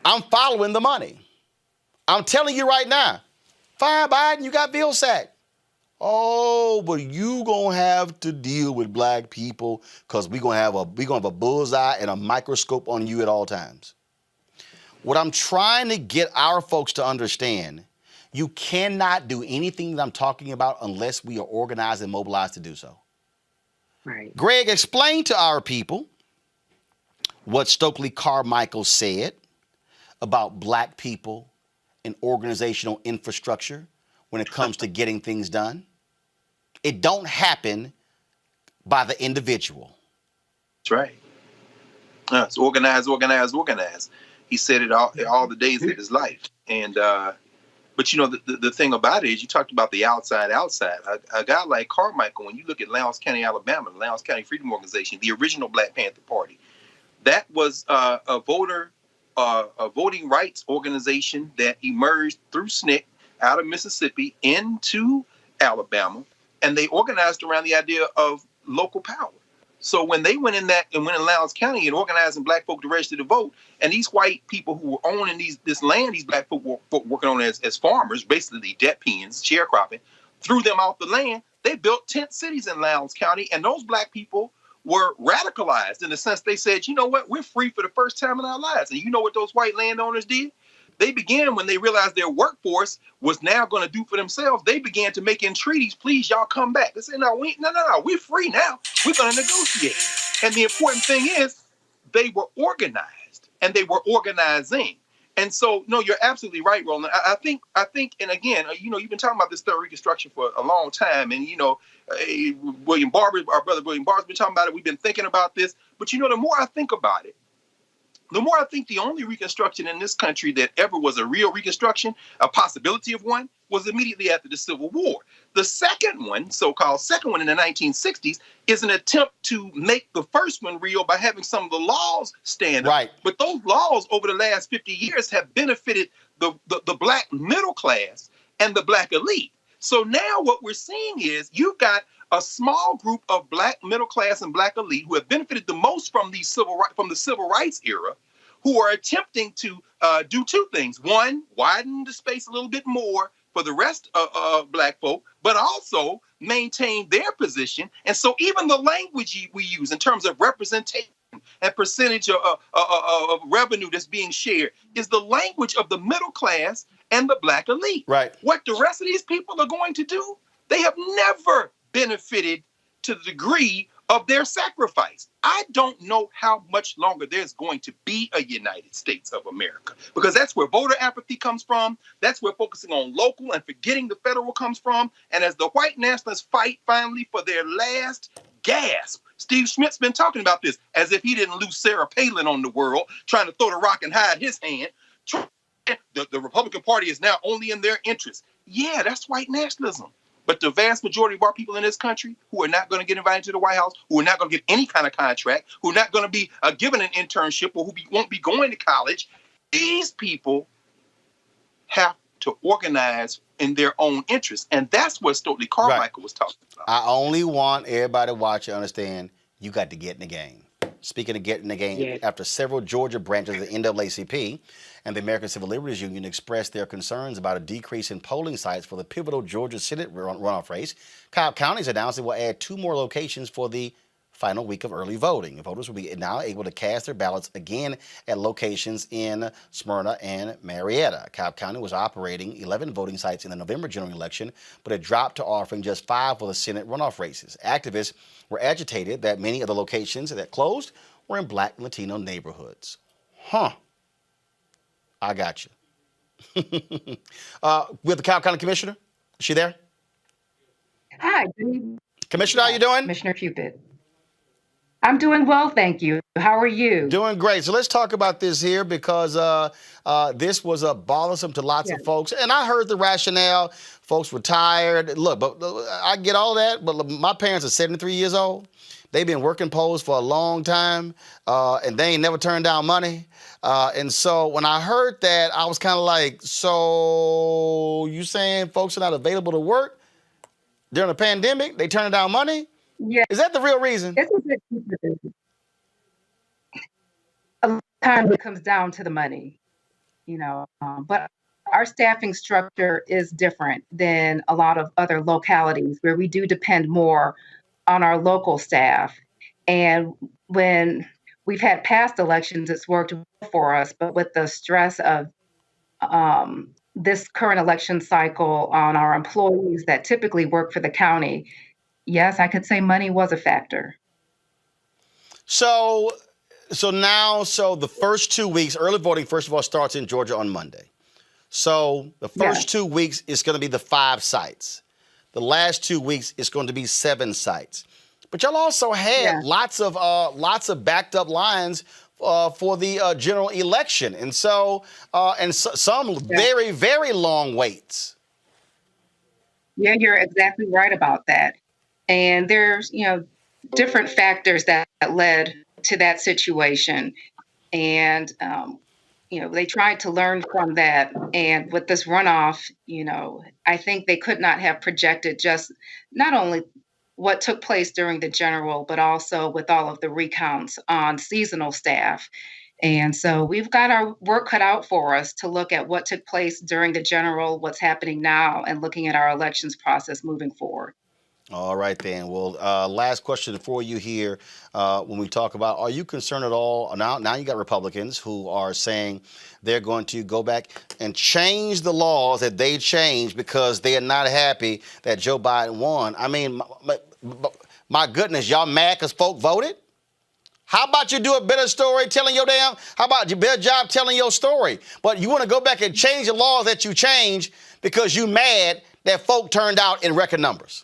I'm following the money. I'm telling you right now, fine, Biden, you got Vilsack. Oh, but you gonna have to deal with black people because we're gonna have a bullseye and a microscope on you at all times. What I'm trying to get our folks to understand, you cannot do anything that I'm talking about unless we are organized and mobilized to do so. Right. Greg, explain to our people what Stokely Carmichael said about black people and organizational infrastructure when it comes to getting things done. It don't happen by the individual. That's right. It's organize, organize, organize. He said it all the days of his life. And but you know, the thing about it is, you talked about the outside. A guy like Carmichael, when you look at Lowndes County, Alabama, the Lowndes County Freedom Organization, the original Black Panther Party, that was a voting rights organization that emerged through SNCC out of Mississippi into Alabama, and they organized around the idea of local power. So when they went in Lowndes County and organizing black folk to register to vote, and these white people who were owning this land, these black folk were working on as farmers, basically debt peons, sharecropping, threw them off the land. They built tent cities in Lowndes County, and those black people were radicalized in the sense they said, you know what, we're free for the first time in our lives. And you know what those white landowners did? They began, when they realized their workforce was now going to do for themselves, they began to make in treaties, please, y'all come back. They said, no, we're free now. We're going to negotiate. And the important thing is, they were organized and they were organizing. And so, no, you're absolutely right, Roland. I think, and again, you know, you've been talking about this third Reconstruction for a long time. And, you know, William Barber, our brother William Barber's been talking about it. We've been thinking about this. But, you know, the more I think about it, the more I think the only Reconstruction in this country that ever was a real Reconstruction, a possibility of one, was immediately after the Civil War. The second one, so-called second one in the 1960s, is an attempt to make the first one real by having some of the laws stand up. Right. But those laws over the last 50 years have benefited the black middle class and the black elite. So now what we're seeing is you've got a small group of black middle class and black elite who have benefited the most from the civil rights era, who are attempting to do two things. One, widen the space a little bit more for the rest of black folk, but also maintain their position. And so even the language we use in terms of representation and percentage of revenue that's being shared is the language of the middle class and the black elite. Right. What the rest of these people are going to do, they have never benefited to the degree of their sacrifice. I don't know how much longer there's going to be a United States of America, because that's where voter apathy comes from. That's where focusing on local and forgetting the federal comes from. And as the white nationalists fight finally for their last gasp, Steve Schmidt's been talking about this as if he didn't lose Sarah Palin on the world, trying to throw the rock and hide his hand. The Republican Party is now only in their interest. Yeah, that's white nationalism. But the vast majority of our people in this country who are not going to get invited to the White House, who are not going to get any kind of contract, who are not going to be given an internship, or won't be going to college, these people have to organize in their own interest. And that's what Stokely Carmichael was talking about. I only want everybody to watch and understand you got to get in the game. Speaking of getting in the game, after several Georgia branches of the NAACP and the American Civil Liberties Union expressed their concerns about a decrease in polling sites for the pivotal Georgia Senate runoff race, Cobb County has announced it will add 2 more locations for the final week of early voting. Voters will be now able to cast their ballots again at locations in Smyrna and Marietta. Cobb County was operating 11 voting sites in the November general election, but it dropped to offering just 5 for the Senate runoff races. Activists were agitated that many of the locations that closed were in Black and Latino neighborhoods. I got you. With the Cobb County Commissioner, is she there? Hi, Commissioner, how you doing? Commissioner Cupid. I'm doing well, thank you. How are you? Doing great. So let's talk about this here, because this was bothersome to lots of folks. And I heard the rationale. Folks were tired. Look, but I get all that. But my parents are 73 years old. They've been working polls for a long time, and they ain't never turned down money. And so when I heard that, I was kind of like, so you saying folks are not available to work during the pandemic? They turning down money? Yeah. Is that the real reason? This is it. A lot of times it comes down to the money, but our staffing structure is different than a lot of other localities where we do depend more on our local staff. And when we've had past elections, it's worked for us, but with the stress of this current election cycle on our employees that typically work for the county, yes, I could say money was a factor. So the first 2 weeks, early voting, first of all, starts in Georgia on Monday. So the first 2 weeks is going to be the 5 sites. The last 2 weeks is going to be 7 sites. But y'all also had lots of backed up lines for the general election, and some very, very long waits. Yeah, you're exactly right about that. And there's, different factors that led to that situation. And, they tried to learn from that. And with this runoff, I think they could not have projected just not only what took place during the general, but also with all of the recounts on seasonal staff. And so we've got our work cut out for us to look at what took place during the general, what's happening now, and looking at our elections process moving forward. All right, then. Well, last question for you here. When we talk about, are you concerned at all? Now you got Republicans who are saying they're going to go back and change the laws that they changed because they are not happy that Joe Biden won. I mean, my goodness, y'all mad because folk voted? How about you do a better story telling how about you better job telling your story? But you want to go back and change the laws that you changed because you mad that folk turned out in record numbers.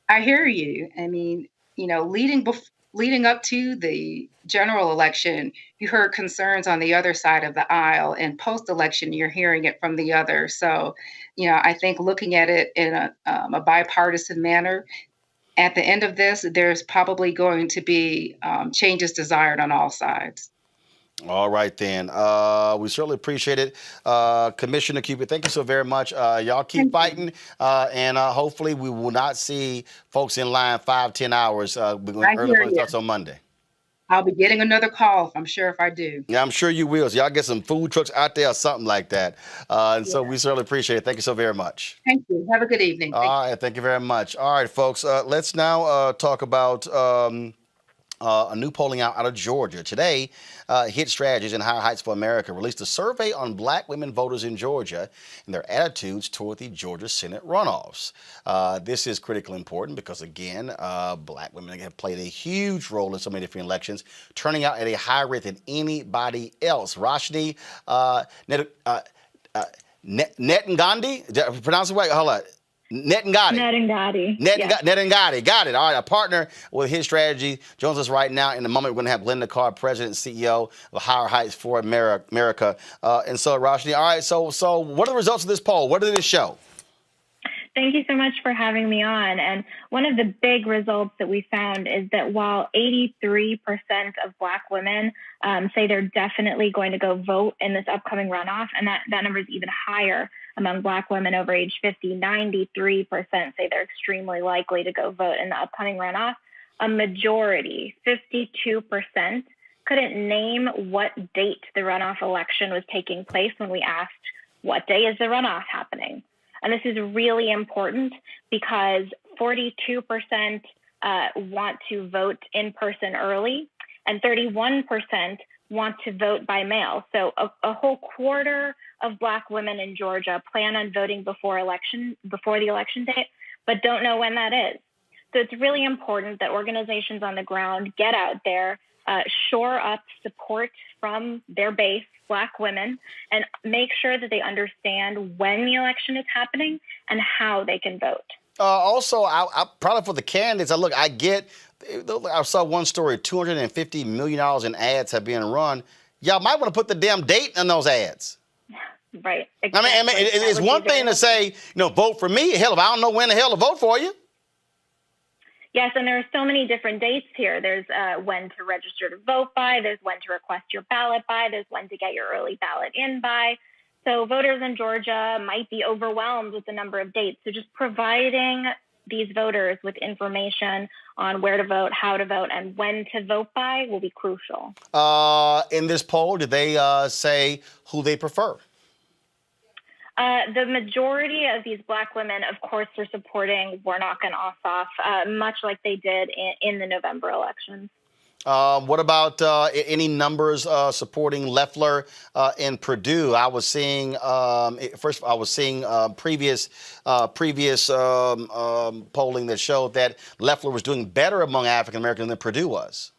I hear you. I mean, leading up to the general election, you heard concerns on the other side of the aisle, and post-election, you're hearing it from the other. So, I think looking at it in a bipartisan manner, at the end of this, there's probably going to be changes desired on all sides. All right, then. We certainly appreciate it. Commissioner Cupid, thank you so very much. Y'all keep fighting, and hopefully we will not see folks in line 5-10 hours. We're going to early starts on Monday. I'll be getting another call, I'm sure, if I do. Yeah, I'm sure you will. So y'all get some food trucks out there or something like that. So we certainly appreciate it. Thank you so very much. Thank you. Have a good evening. All right, thank you very much. All right, folks, let's now talk about A new polling out of Georgia. Today, Hit Strategies and Higher Heights for America released a survey on black women voters in Georgia and their attitudes toward the Georgia Senate runoffs. This is critically important because, again, black women have played a huge role in so many different elections, turning out at a higher rate than anybody else. Rashni Netangandi, did I pronounce it right? Hold on. Netangandi. Netangandi. Got it. All right. A partner with His Strategy joins us right now. In a moment, we're going to have Glenda Carr, President and CEO of Higher Heights for America. And so, Rashni, all right. So what are the results of this poll? What did it show? Thank you so much for having me on. And one of the big results that we found is that while 83% of Black women say they're definitely going to go vote in this upcoming runoff, and that number is even higher among Black women over age 50, 93% say they're extremely likely to go vote in the upcoming runoff. A majority, 52%, couldn't name what date the runoff election was taking place when we asked, what day is the runoff happening? And this is really important because 42% want to vote in person early and 31% want to vote by mail. So a whole quarter of Black women in Georgia plan on voting before the election date, but don't know when that is. So it's really important that organizations on the ground get out there, shore up support from their base, Black women, and make sure that they understand when the election is happening and how they can vote. Also, I probably for the candidates, I saw one story, $250 million in ads have been run. Y'all might want to put the damn date in those ads. Right. Exactly. I mean, it's one thing to say, vote for me. Hell, if I don't know when the hell to vote for you. Yes, and there are so many different dates here. There's when to register to vote by. There's when to request your ballot by. There's when to get your early ballot in by. So voters in Georgia might be overwhelmed with the number of dates. So just providing these voters with information on where to vote, how to vote, and when to vote by will be crucial. In this poll, did they say who they prefer? The majority of these Black women, of course, are supporting Warnock and Ossoff, much like they did in the November elections. What about any numbers supporting Loeffler and Perdue? I was seeing previous polling that showed that Loeffler was doing better among African Americans than Perdue was.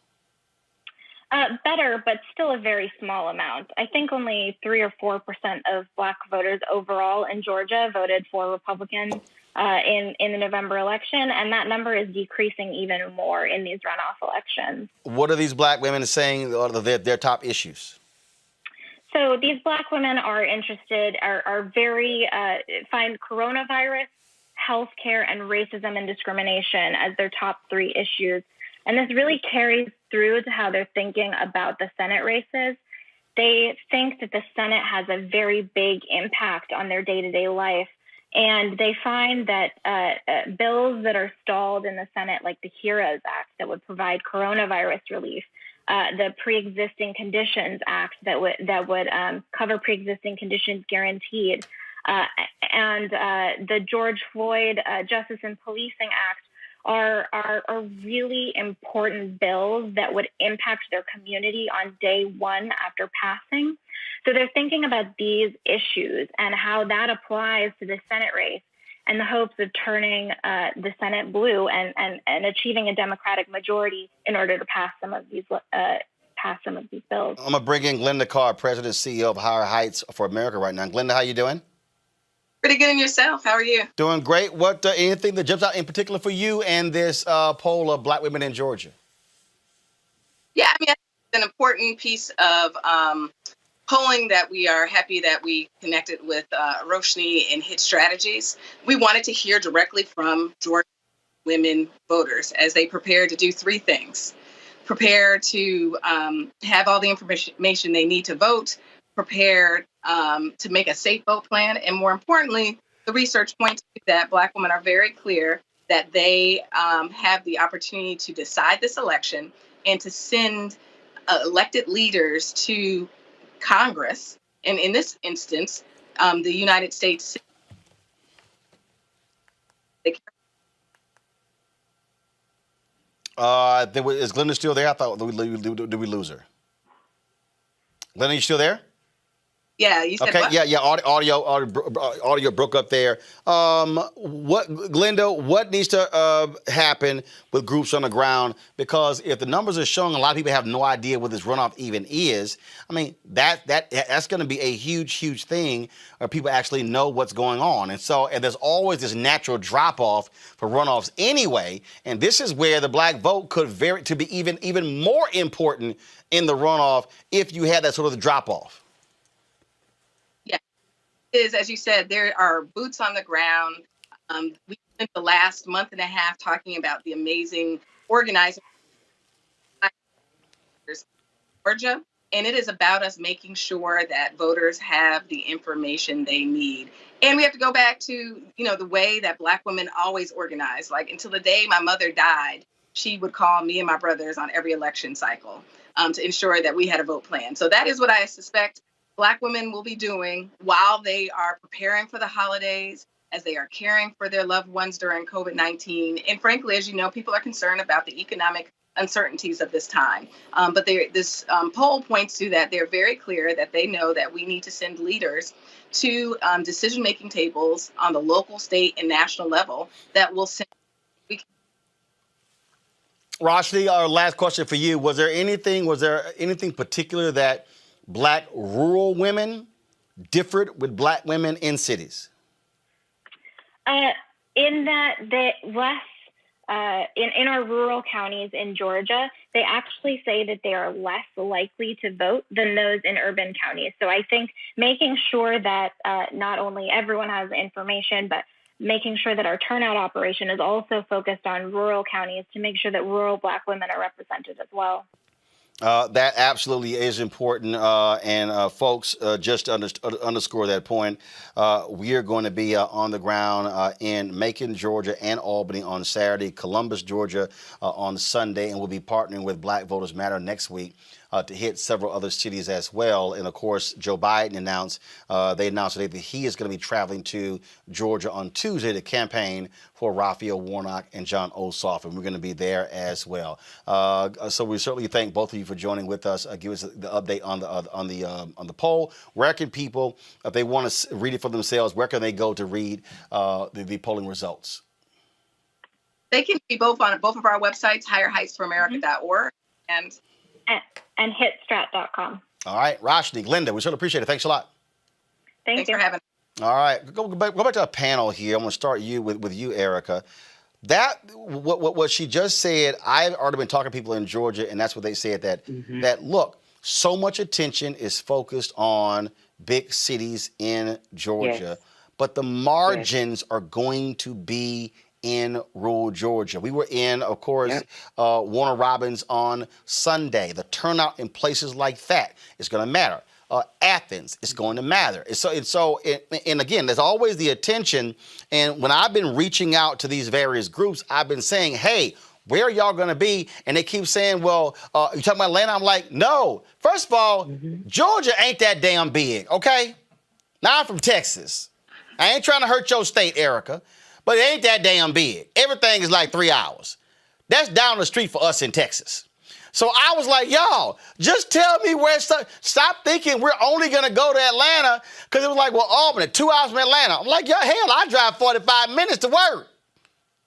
Better, but still a very small amount. I think only 3 or 4% of Black voters overall in Georgia voted for Republicans in the November election, and that number is decreasing even more in these runoff elections. What are these Black women saying are their top issues? So these Black women are interested, find coronavirus, healthcare, and racism and discrimination as their top 3 issues. And this really carries through to how they're thinking about the Senate races. They think that the Senate has a very big impact on their day-to-day life. And they find that bills that are stalled in the Senate, like the HEROES Act that would provide coronavirus relief, the Pre-Existing Conditions Act that would cover pre-existing conditions guaranteed, and the George Floyd Justice and Policing Act are really important bills that would impact their community on day one after passing. So they're thinking about these issues and how that applies to the Senate race and the hopes of turning the Senate blue and achieving a Democratic majority in order to pass some of these bills. I'm going to bring in Glenda Carr, President and CEO of Higher Heights for America right now. Glenda, how you doing? Pretty good. And yourself? How are you? Doing great. What anything that jumps out in particular for you and this poll of Black women in Georgia? Yeah, I mean, it's an important piece of polling that we are happy that we connected with Roshni and Hit Strategies. We wanted to hear directly from Georgia women voters as they prepare to do 3 things. Prepare to have all the information they need to vote, prepare to make a safe vote plan, and more importantly, the research points to that Black women are very clear that they have the opportunity to decide this election and to send elected leaders to Congress, and in this instance, the United States. Is Glenda still there? I thought, did we lose her? Glenda, you still there? Yeah, you said okay, what? yeah. Audio broke up there. Glenda, what needs to happen with groups on the ground? Because if the numbers are showing a lot of people have no idea what this runoff even is, I mean, that's going to be a huge thing where people actually know what's going on. And there's always this natural drop off for runoffs anyway. And this is where the black vote could be even more important in the runoff if you had that sort of drop off. Is, as you said, there are boots on the ground. We spent the last month and a half talking about the amazing organizers in Georgia, and it is about us making sure that voters have the information they need. And we have to go back to, the way that Black women always organized. Like, until the day my mother died, she would call me and my brothers on every election cycle to ensure that we had a vote plan. So that is what I suspect Black women will be doing while they are preparing for the holidays, as they are caring for their loved ones during COVID-19. And frankly, as you know, people are concerned about the economic uncertainties of this time. But this poll points to that they're very clear that they know that we need to send leaders to decision-making tables on the local, state, and national level that will send. Roshni, our last question for you. Was there anything particular that Black rural women differed with Black women in cities? In that in our rural counties in Georgia, they actually say that they are less likely to vote than those in urban counties. So I think making sure that not only everyone has information, but making sure that our turnout operation is also focused on rural counties to make sure that rural Black women are represented as well. That absolutely is important. And folks, just to underscore that point, we are going to be on the ground in Macon, Georgia, and Albany on Saturday, Columbus, Georgia on Sunday, and we'll be partnering with Black Voters Matter next week to hit several other cities as well. And of course, Joe Biden announced today that he is going to be traveling to Georgia on Tuesday to campaign for Raphael Warnock and John Ossoff, and we're going to be there as well. So we certainly thank both of you for joining with us. Give us the update on the poll. Where can people, if they want to read it for themselves, where can they go to read the polling results? They can be both on both of our websites, higherheightsforamerica.org and hitstrat.com. All right, Roshni, Glenda, we certainly appreciate it. Thanks a lot. Thanks for having us. All right, go back to our panel here. I'm going to start with you, Erica. What she just said, I've already been talking to people in Georgia, and that's what they said, that look, so much attention is focused on big cities in Georgia, but the margins are going to be in rural Georgia. We were in, of course, Warner Robins on Sunday. The turnout in places like that is going to matter. Athens, it's going to matter. And again, there's always the attention. And when I've been reaching out to these various groups, I've been saying, hey, where are y'all going to be? And they keep saying, well, you talking about Atlanta? I'm like, no. First of all, Georgia ain't that damn big, okay? Now I'm from Texas. I ain't trying to hurt your state, Erica, but it ain't that damn big. Everything is like 3 hours. That's down the street for us in Texas. So I was like, y'all, just tell me where. Stop thinking we're only going to go to Atlanta, because it was like, well, Albany, 2 hours from Atlanta. I'm like, hell, I drive 45 minutes to work.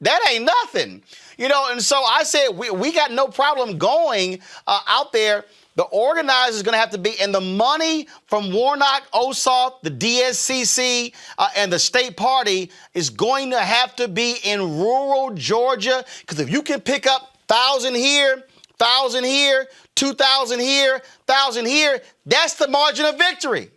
That ain't nothing. And so I said, we got no problem going out there. The organizer is going to have to be, and the money from Warnock, Ossoff, the DSCC, and the state party is going to have to be in rural Georgia, because if you can pick up 1,000 here, 1,000 here, 2,000 here, 1,000 here, that's the margin of victory.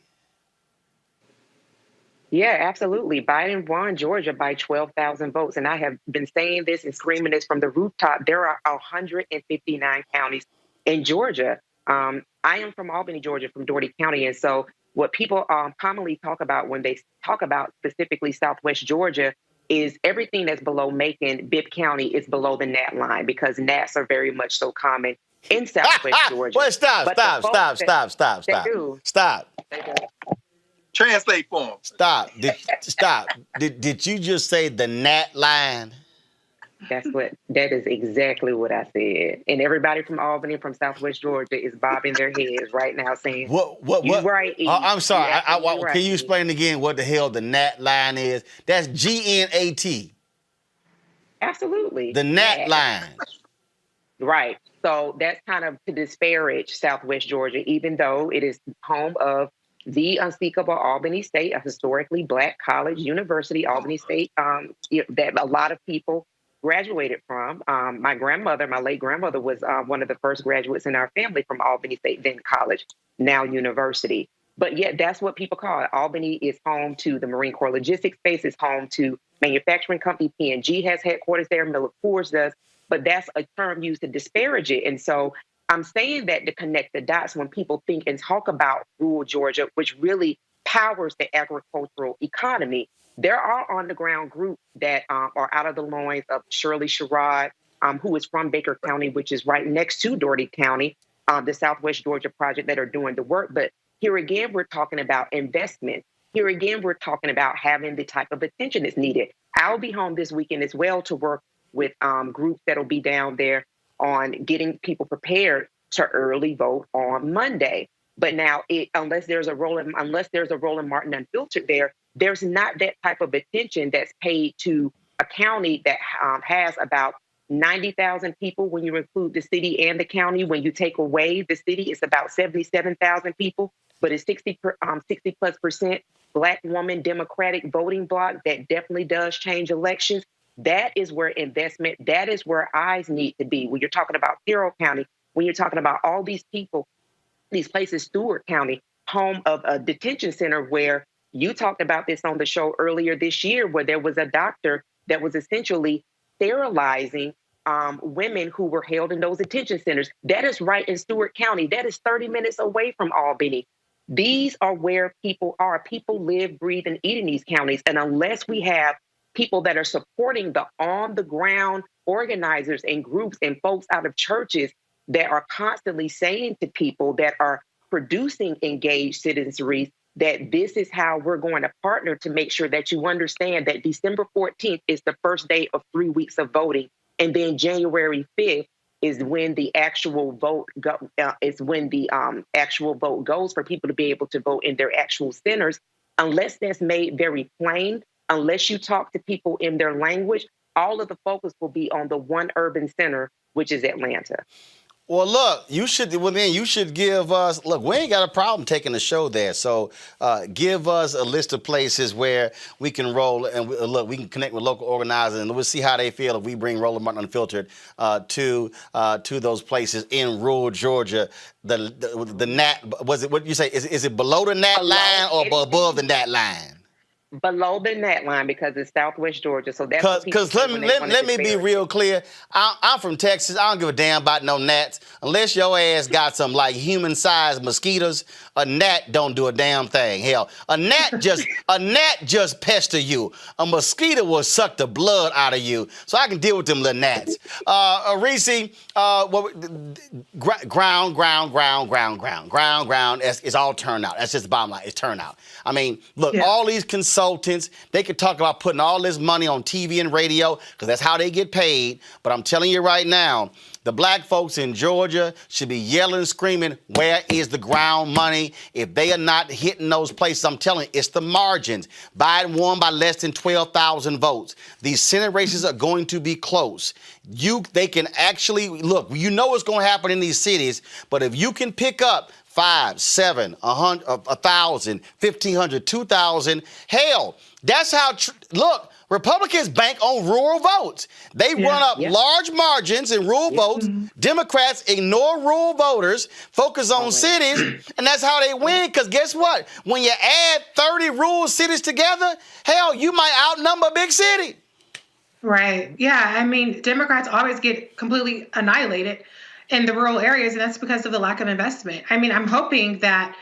Yeah, absolutely. Biden won Georgia by 12,000 votes. And I have been saying this and screaming this from the rooftop. There are 159 counties in Georgia. I am from Albany, Georgia, from Dougherty County. And so what people commonly talk about when they talk about specifically Southwest Georgia is everything that's below Macon, Bibb County is below the gnat line, because gnats are very much so common in Southwest Georgia. Well, stop. Translate for him. Stop. Did you just say the gnat line? That is exactly what I said. And everybody from Albany, from Southwest Georgia, is bobbing their heads right now saying, What? "You right, E. I'm sorry. You absolutely right, Can you E." explain again what the hell the NAT line is? That's GNAT. Absolutely. The NAT line. Right. So that's kind of to disparage Southwest Georgia, even though it is home of the unspeakable Albany State, a historically Black college university, Albany State, that a lot of people graduated from. My late grandmother, was one of the first graduates in our family from Albany State, then college, now university. But yet that's what people call it. Albany is home to the Marine Corps Logistics Base. It's home to manufacturing company. P&G has headquarters there. Miller Coors does. But that's a term used to disparage it. And so I'm saying that to connect the dots when people think and talk about rural Georgia, which really powers the agricultural economy. There are on-the-ground groups that are out of the loins of Shirley Sherrod, who is from Baker County, which is right next to Dougherty County, the Southwest Georgia Project, that are doing the work. But here again, we're talking about investment. Here again, we're talking about having the type of attention that's needed. I'll be home this weekend as well to work with groups that'll be down there on getting people prepared to early vote on Monday. But now, unless there's a Roland Martin Unfiltered there's not that type of attention that's paid to a county that has about 90,000 people when you include the city and the county. When you take away the city, it's about 77,000 people, but it's 60+% Black woman Democratic voting bloc that definitely does change elections. That is where investment, that is where eyes need to be. When you're talking about Carroll County, when you're talking about all these people, these places, Stewart County, home of a detention center where you talked about this on the show earlier this year, where there was a doctor that was essentially sterilizing women who were held in those detention centers. That is right in Stewart County. That is 30 minutes away from Albany. These are where people are. People live, breathe, and eat in these counties. And unless we have people that are supporting the on-the-ground organizers and groups and folks out of churches that are constantly saying to people that are producing engaged citizenry that this is how we're going to partner to make sure that you understand that December 14th is the first day of 3 weeks of voting. And then January 5th is when the actual vote goes for people to be able to vote in their actual centers. Unless that's made very plain, unless you talk to people in their language, all of the focus will be on the one urban center, which is Atlanta. Well, look, you should give us, look, we ain't got a problem taking the show there. So give us a list of places where we can roll and we can connect with local organizers and we'll see how they feel if we bring Roland Martin Unfiltered to those places in rural Georgia. The NAT, was it, what you say, is it below the NAT line or above the NAT line? Below the NAT line because it's Southwest Georgia. So that's because let me be real clear. I'm from Texas. I don't give a damn about no gnats. Unless your ass got some like human-sized mosquitoes, a gnat don't do a damn thing. Hell, a gnat just pester you. A mosquito will suck the blood out of you. So I can deal with them little gnats. Reese, ground. It's all turnout. That's just the bottom line. It's turnout. I mean, look, all these consultants, they could talk about putting all this money on TV and radio because that's how they get paid. But I'm telling you right now, the Black folks in Georgia should be yelling and screaming, where is the ground money? If they are not hitting those places, I'm telling you, it's the margins. Biden won by less than 12,000 votes. These Senate races are going to be close. They can actually, look, you know what's going to happen in these cities, but if you can pick up 5, 7, 100, 1,000, 1,500, 2,000. Hell, that's how, look, Republicans bank on rural votes. They run up large margins in rural votes. Democrats ignore rural voters, focus on cities, and that's how they win. Because guess what? When you add 30 rural cities together, hell, you might outnumber a big city. Right. Yeah. I mean, Democrats always get completely annihilated in the rural areas, and that's because of the lack of investment. I mean, I'm hoping that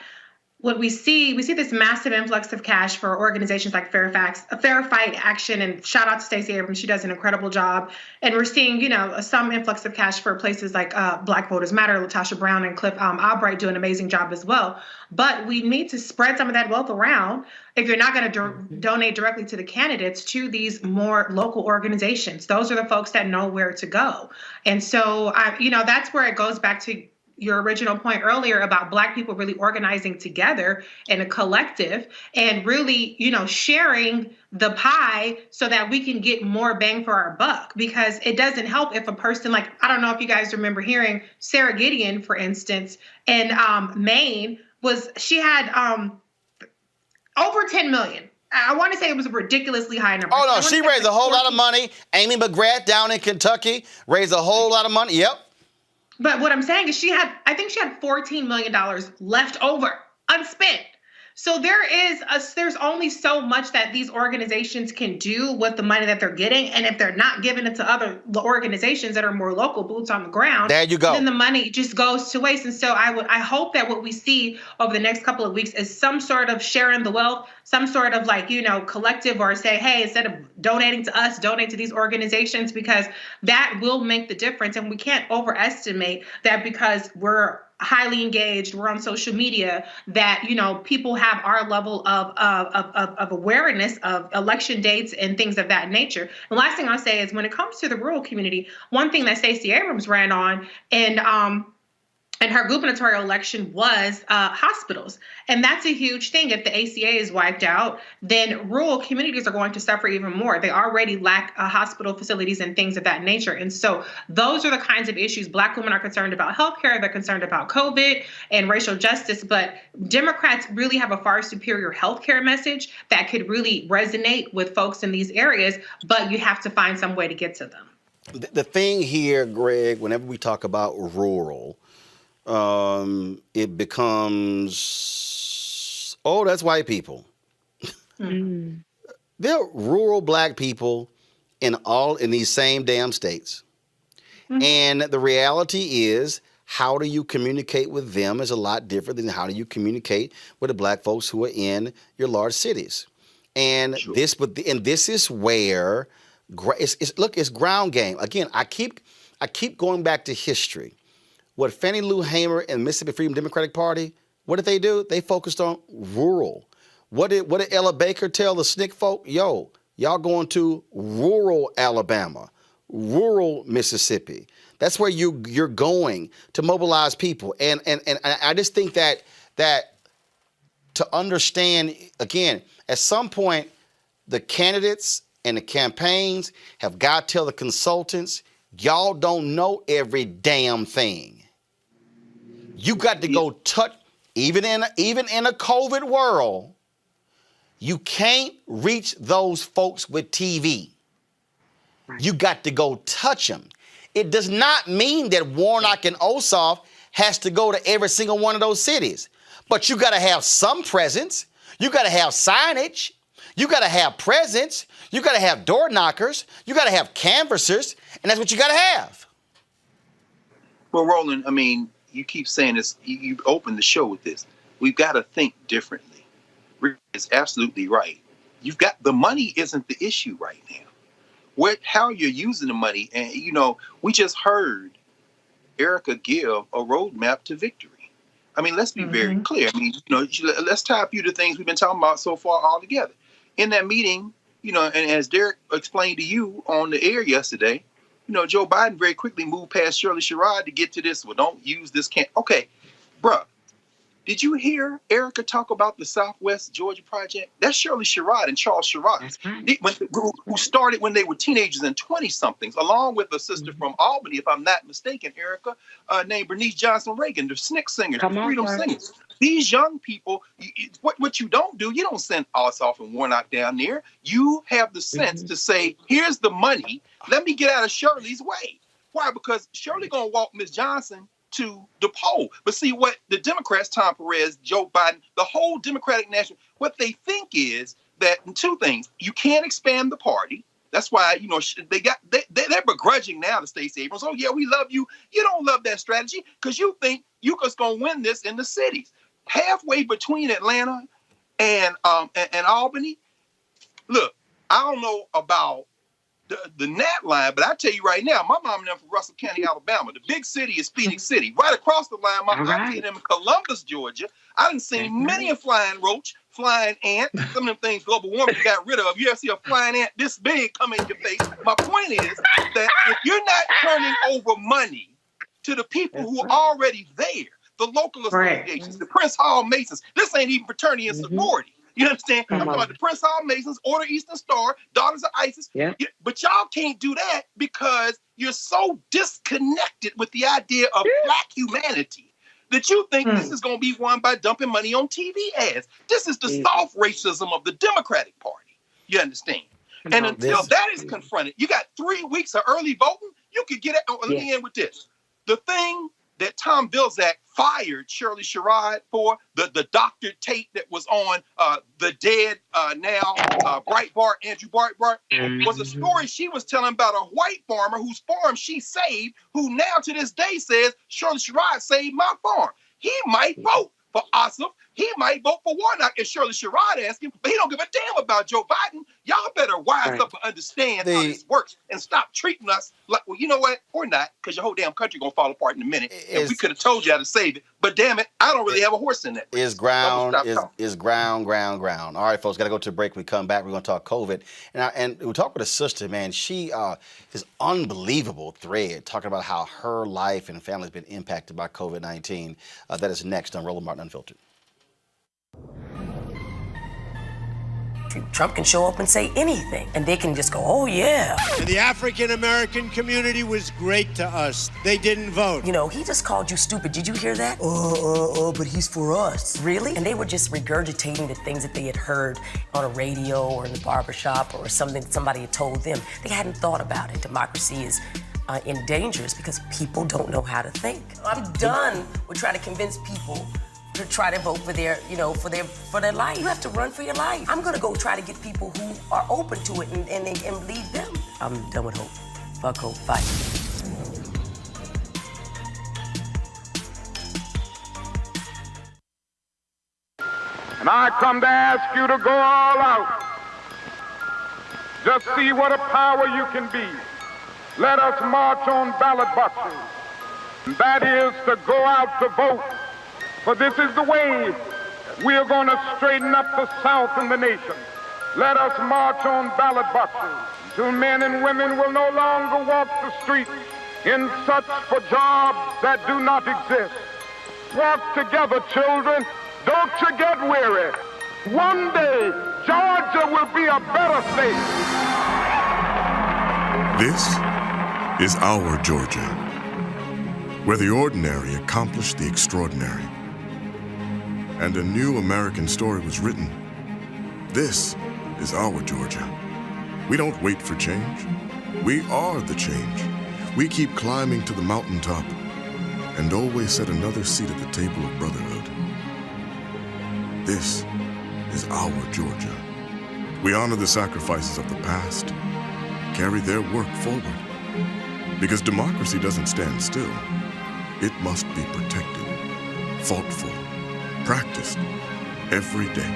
what we see this massive influx of cash for organizations like Fair Fight Action, and shout out to Stacey Abrams. She does an incredible job. And we're seeing, some influx of cash for places like Black Voters Matter, Latasha Brown and Cliff Albright do an amazing job as well. But we need to spread some of that wealth around. If you're not going to donate directly to the candidates, to these more local organizations. Those are the folks that know where to go. And so, that's where it goes back to your original point earlier about Black people really organizing together in a collective and really, sharing the pie so that we can get more bang for our buck. Because it doesn't help if a person like, I don't know if you guys remember hearing Sarah Gideon, for instance, in Maine, she had over 10 million. I want to say it was a ridiculously high number. Oh, no, she raised a whole lot of money. Amy McGrath down in Kentucky raised a whole lot of money. Yep. But what I'm saying is I think she had $14 million left over, unspent. So there's only so much that these organizations can do with the money that they're getting. And if they're not giving it to other organizations that are more local, boots on the ground, there you go. Then the money just goes to waste. And so I hope that what we see over the next couple of weeks is some sort of sharing the wealth, some sort of collective, or say, hey, instead of donating to us, donate to these organizations, because that will make the difference. And we can't overestimate that because we're highly engaged, we're on social media, that people have our level of awareness of election dates and things of that nature. The last thing I'll say is when it comes to the rural community, one thing that Stacey Abrams ran on and her gubernatorial election was hospitals. And that's a huge thing. If the ACA is wiped out, then rural communities are going to suffer even more. They already lack hospital facilities and things of that nature. And so those are the kinds of issues. Black women are concerned about healthcare. They're concerned about COVID and racial justice. But Democrats really have a far superior healthcare message that could really resonate with folks in these areas. But you have to find some way to get to them. The thing here, Greg, whenever we talk about rural, it becomes, that's white people. Mm-hmm. There are rural Black people in these same damn states. Mm-hmm. And the reality is, how do you communicate with them is a lot different than how do you communicate with the Black folks who are in your large cities. And sure. This is where it's ground game. Again, I keep going back to history. What Fannie Lou Hamer and Mississippi Freedom Democratic Party, what did they do? They focused on rural. What did Ella Baker tell the SNCC folk? Yo, y'all going to rural Alabama, rural Mississippi. That's where you're going to mobilize people. And I just think that to understand, again, at some point, the candidates and the campaigns have got to tell the consultants, y'all don't know every damn thing. You got to go touch, even in a COVID world, you can't reach those folks with TV. Right. You got to go touch them. It does not mean that Warnock and Ossoff has to go to every single one of those cities. But you got to have some presence. You got to have signage. You got to have presence. You got to have door knockers. You got to have canvassers. And that's what you got to have. Well, Roland, I mean, you keep saying this. You opened the show with this. We've got to think differently. Rick is absolutely right. The money isn't the issue right now. How you're using the money. And, we just heard Erica give a roadmap to victory. I mean, let's be very clear. I mean, let's tie a few of the things we've been talking about so far all together. In that meeting, and as Derek explained to you on the air yesterday, Joe Biden very quickly moved past Shirley Sherrod to get to this. Well, don't use this. Okay, bruh. Did you hear Erica talk about the Southwest Georgia Project? That's Shirley Sherrod and Charles Sherrod, who started when they were teenagers and 20-somethings, along with a sister from Albany, if I'm not mistaken, Erica, named Bernice Johnson Reagan, the SNCC singers, the Freedom Singers. These young people, what you don't do, you don't send Ossoff and Warnock down there. You have the sense to say, here's the money. Let me get out of Shirley's way. Why? Because Shirley going to walk Ms. Johnson to the poll. But see what the Democrats, Tom Perez, Joe Biden, the whole Democratic National, what they think is that two things. You can't expand the party. That's why, they're begrudging now to Stacey Abrams. Oh, yeah, we love you. You don't love that strategy because you think you're just going to win this in the cities. halfway between Atlanta and Albany. Look, I don't know about the Nat line, but I tell you right now, my mom and them from Russell County, Alabama. The big city is Phoenix City. Right across the line, my auntie and them in Columbus, Georgia. I done seen many a flying roach, flying ant, some of them things global warming got rid of. You ever see a flying ant this big come in your face? My point is that if you're not turning over money to the people who are already there, the local associations, the Prince Hall Masons, this ain't even fraternity and sorority. You understand? I'm talking about the Prince Hall Masons, Order Eastern Star, Daughters of Isis. Yeah. But y'all can't do that because you're so disconnected with the idea of Black humanity that you think this is going to be won by dumping money on TV ads. This is the soft racism of the Democratic Party. You understand? And until that is confronted, you got 3 weeks of early voting. You could get it. Let me end with this. The thing that Tom Vilsack fired Shirley Sherrod for, the Dr. Tate that was on the dead Breitbart, Andrew Breitbart, was a story she was telling about a white farmer whose farm she saved, who now to this day says, Shirley Sherrod saved my farm. He might vote for Ossoff. He might vote for Warnock if Shirley Sherrod asks him, but he don't give a damn about Joe Biden. Y'all better wise up and understand how this works and stop treating us like, well, you know what? Or not, because your whole damn country going to fall apart in a minute. And we could have told you how to save it. But damn it, I don't really have a horse in that. Is ground. All right, folks, got to go to a break. When we come back, we're going to talk COVID. And we'll talk with a sister, man. She this unbelievable thread talking about how her life and family has been impacted by COVID-19. That is next on Roland Martin Unfiltered. Trump can show up and say anything, and they can just go, oh, yeah. And the African-American community was great to us. They didn't vote. You know, he just called you stupid. Did you hear that? But he's for us. Really? And they were just regurgitating the things that they had heard on a radio or in the barbershop or something that somebody had told them. They hadn't thought about it. Democracy is in danger because people don't know how to think. I'm done with trying to convince people to try to vote for their, for their life. You have to run for your life. I'm gonna go try to get people who are open to it and lead them. I'm done with hope. Fuck hope. Bye. And I come to ask you to go all out. Just see what a power you can be. Let us march on ballot boxes. And that is to go out to vote. For this is the way we are going to straighten up the South and the nation. Let us march on ballot boxes until men and women will no longer walk the streets in search for jobs that do not exist. Walk together, children. Don't you get weary. One day, Georgia will be a better state. This is our Georgia, where the ordinary accomplished the extraordinary. And a new American story was written. This is our Georgia. We don't wait for change. We are the change. We keep climbing to the mountaintop and always set another seat at the table of brotherhood. This is our Georgia. We honor the sacrifices of the past, carry their work forward. Because democracy doesn't stand still. It must be protected, fought for, practiced every day.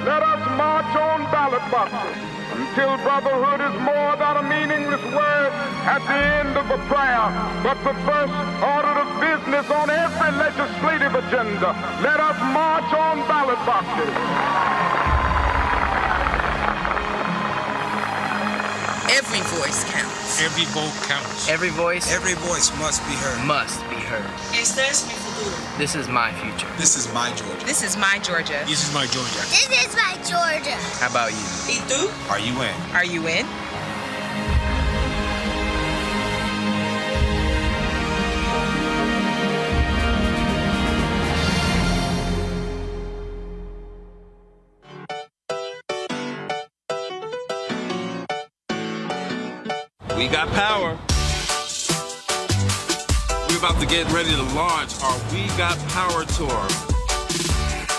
Let us march on ballot boxes until brotherhood is more than a meaningless word at the end of a prayer, but the first order of business on every legislative agenda. Let us march on ballot boxes. Every voice counts. Every vote counts. Every voice must be heard. Must be heard. Este es mi futuro. This is my future. This is my Georgia. This is my Georgia. This is my Georgia. This is my Georgia. How about you? ¿Y tú? Are you in? Are you in? We got power. We're about to get ready to launch our We Got Power tour.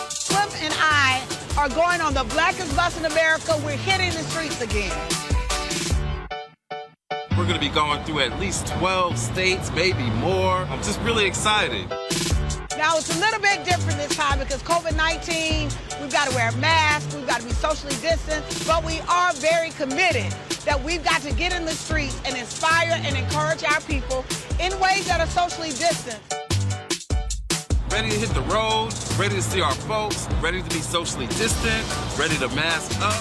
Slim and I are going on the blackest bus in America. We're hitting the streets again. We're going to be going through at least 12 states, maybe more. I'm just really excited. Now, it's a little bit different this time because COVID-19, we've got to wear masks, we've got to be socially distanced, but we are very committed that we've got to get in the streets and inspire and encourage our people in ways that are socially distant. Ready to hit the road, ready to see our folks, ready to be socially distant, ready to mask up.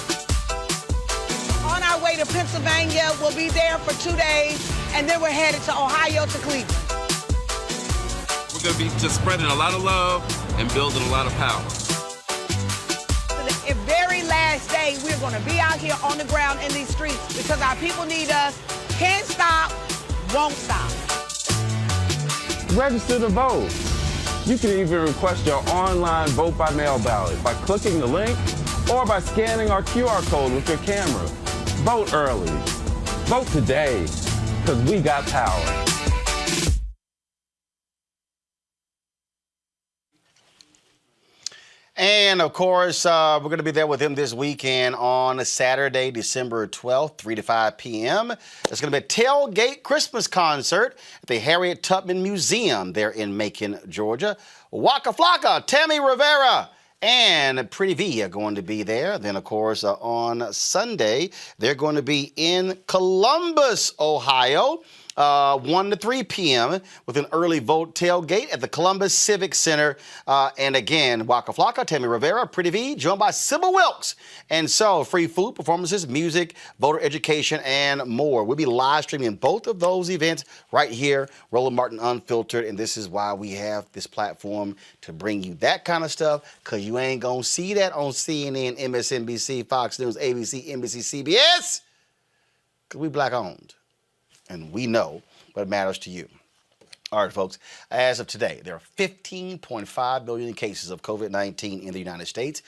On our way to Pennsylvania, we'll be there for 2 days, and then we're headed to Ohio to Cleveland. We're going to be just spreading a lot of love and building a lot of power. The very last day, we're going to be out here on the ground in these streets because our people need us. Can't stop, won't stop. Register to vote. You can even request your online vote by mail ballot by clicking the link or by scanning our QR code with your camera. Vote early. Vote today, because we got power. And, of course, we're going to be there with him this weekend on Saturday, December 12th, 3 to 5 p.m. It's going to be a tailgate Christmas concert at the Harriet Tubman Museum there in Macon, Georgia. Waka Flocka, Tammy Rivera, and Pretty V are going to be there. Then, of course, on Sunday, they're going to be in Columbus, Ohio. 1 to 3 p.m. with an early vote tailgate at the Columbus Civic Center. And again, Waka Flocka, Tammy Rivera, Pretty V, joined by Sybil Wilkes. And so free food, performances, music, voter education, and more. We'll be live streaming both of those events right here, Roland Martin Unfiltered. And this is why we have this platform to bring you that kind of stuff, because you ain't going to see that on CNN, MSNBC, Fox News, ABC, NBC, CBS, because we black owned. And we know what matters to you. All right, folks, as of today, there are 15.5 million cases of COVID-19 in the United States.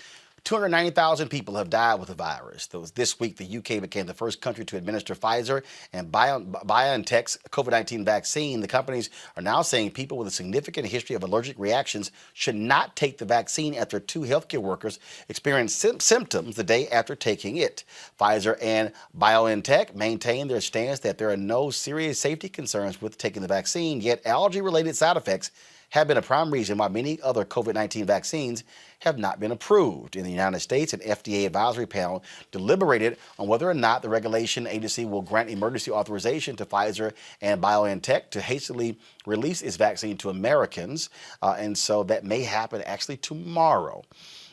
290,000 people have died with the virus. This week, the UK became the first country to administer Pfizer and BioNTech's COVID-19 vaccine. The companies are now saying people with a significant history of allergic reactions should not take the vaccine after 2 healthcare workers experienced symptoms the day after taking it. Pfizer and BioNTech maintain their stance that there are no serious safety concerns with taking the vaccine, yet allergy-related side effects have been a prime reason why many other COVID-19 vaccines have not been approved. In the United States, an FDA advisory panel deliberated on whether or not the regulation agency will grant emergency authorization to Pfizer and BioNTech to hastily release its vaccine to Americans. And so that may happen actually tomorrow.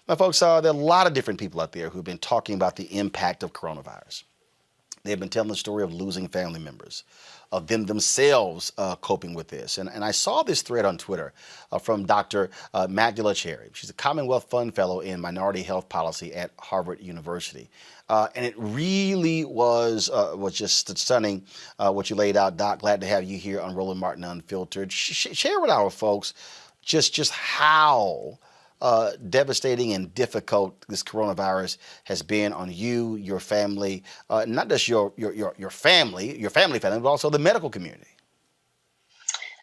Now, folks, there are a lot of different people out there who've been talking about the impact of coronavirus. They've been telling the story of losing family members, of them themselves coping with this. And I saw this thread on Twitter from Dr. Magdala Cherry. She's a Commonwealth Fund Fellow in Minority Health Policy at Harvard University. And it really was just stunning what you laid out, Doc. Glad to have you here on Roland Martin Unfiltered. Share with our folks just how devastating and difficult this coronavirus has been on you, your family, not just your family, but also the medical community.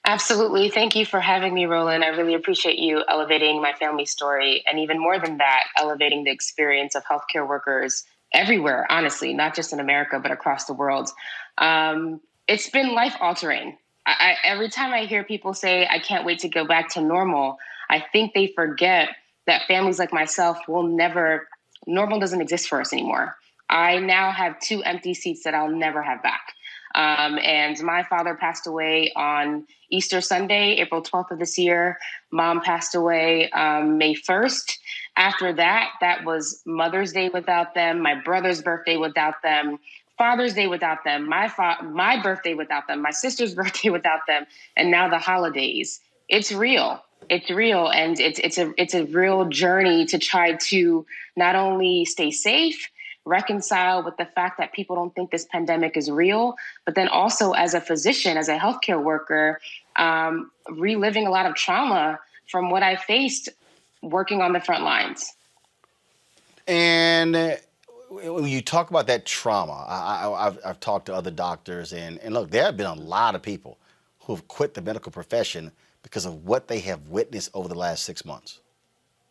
Absolutely. Thank you for having me, Roland. I really appreciate you elevating my family story, and even more than that, elevating the experience of healthcare workers everywhere, honestly, not just in America, but across the world. It's been life-altering. Every time I hear people say, I can't wait to go back to normal, I think they forget that families like myself normal doesn't exist for us anymore. I now have 2 empty seats that I'll never have back. And my father passed away on Easter Sunday, April 12th of this year. Mom passed away May 1st. After that, that was Mother's Day without them, my brother's birthday without them, Father's Day without them, my birthday without them, my sister's birthday without them, and now the holidays. It's real. It's real, and it's a real journey to try to not only stay safe, reconcile with the fact that people don't think this pandemic is real, but then also as a physician, as a healthcare worker, reliving a lot of trauma from what I faced working on the front lines. And when you talk about that trauma, I've talked to other doctors, and look, there have been a lot of people who have quit the medical profession because of what they have witnessed over the last 6 months.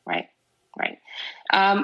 Right.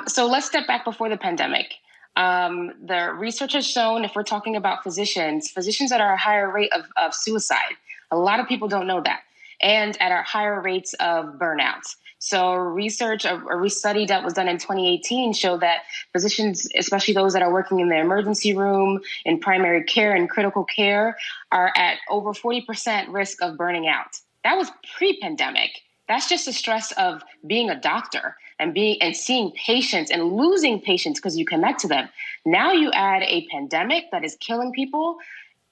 So let's step back before the pandemic. The research has shown, if we're talking about physicians that are a higher rate of suicide. A lot of people don't know that. and at our higher rates of burnout. So a study that was done in 2018 showed that physicians, especially those that are working in the emergency room, in primary care and critical care, are at over 40% risk of burning out. That was pre-pandemic. That's just the stress of being a doctor and seeing patients and losing patients because you connect to them. Now you add a pandemic that is killing people,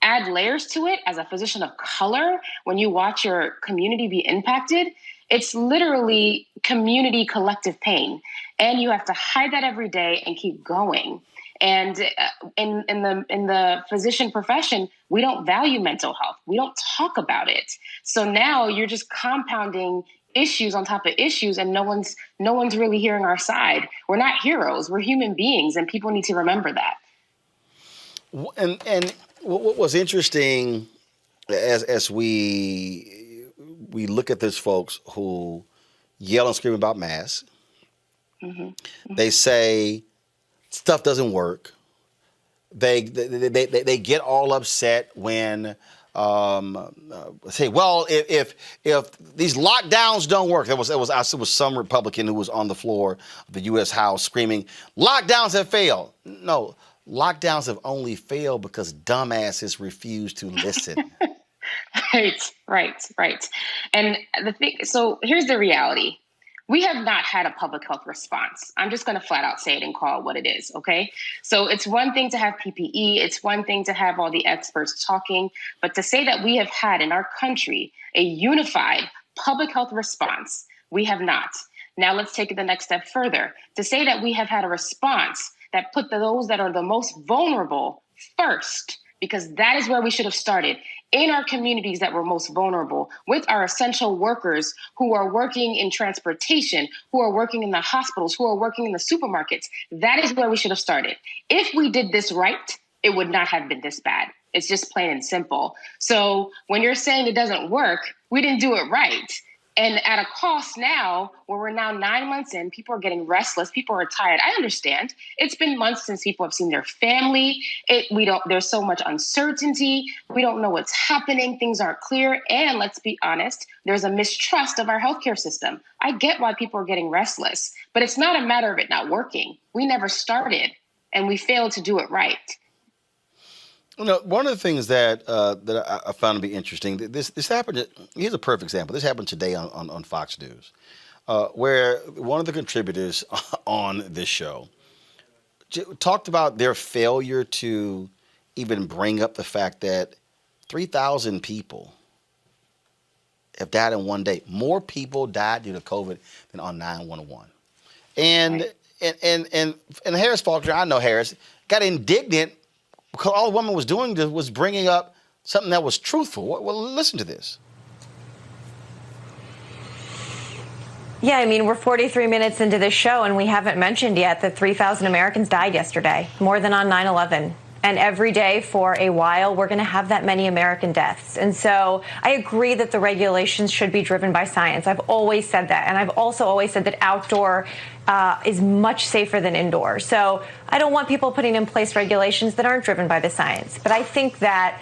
add layers to it as a physician of color. When you watch your community be impacted, it's literally community collective pain. And you have to hide that every day and keep going. And in the physician profession, we don't value mental health. We don't talk about it. So now you're just compounding issues on top of issues, and no one's really hearing our side. We're not heroes. We're human beings, and people need to remember that. And what was interesting as we look at these folks who yell and scream about masks, they say stuff doesn't work. They get all upset when say, well, if these lockdowns don't work, there was some Republican who was on the floor of the U.S. House screaming, lockdowns have failed. No, lockdowns have only failed because dumbasses refuse to listen. Right. And so here's the reality. We have not had a public health response. I'm just going to flat out say it and call it what it is, okay? So it's one thing to have PPE. It's one thing to have all the experts talking. But to say that we have had in our country a unified public health response, we have not. Now let's take it the next step further. To say that we have had a response that put those that are the most vulnerable first, because that is where we should have started, in our communities that were most vulnerable, with our essential workers who are working in transportation, who are working in the hospitals, who are working in the supermarkets. That is where we should have started. If we did this right, it would not have been this bad. It's just plain and simple. So when you're saying it doesn't work, we didn't do it right. And at a cost now, where we're now 9 months in, people are getting restless. People are tired. I understand. It's been months since people have seen their family. There's so much uncertainty. We don't know what's happening. Things aren't clear. And let's be honest, there's a mistrust of our healthcare system. I get why people are getting restless, but it's not a matter of it not working. We never started, and we failed to do it right. You know, one of the things that I found to be interesting, this happened. Here's a perfect example. This happened today on Fox News, where one of the contributors on this show talked about their failure to even bring up the fact that 3,000 people have died in one day. More people died due to COVID than on 9/11. And Harris Faulkner, I know Harris, got indignant because all the woman was doing was bringing up something that was truthful. Well, listen to this. Yeah, I mean, we're 43 minutes into this show, and we haven't mentioned yet that 3,000 Americans died yesterday, more than on 9/11. And every day for a while, we're going to have that many American deaths. And so I agree that the regulations should be driven by science. I've always said that. And I've also always said that outdoor is much safer than indoor. So I don't want people putting in place regulations that aren't driven by the science. But I think that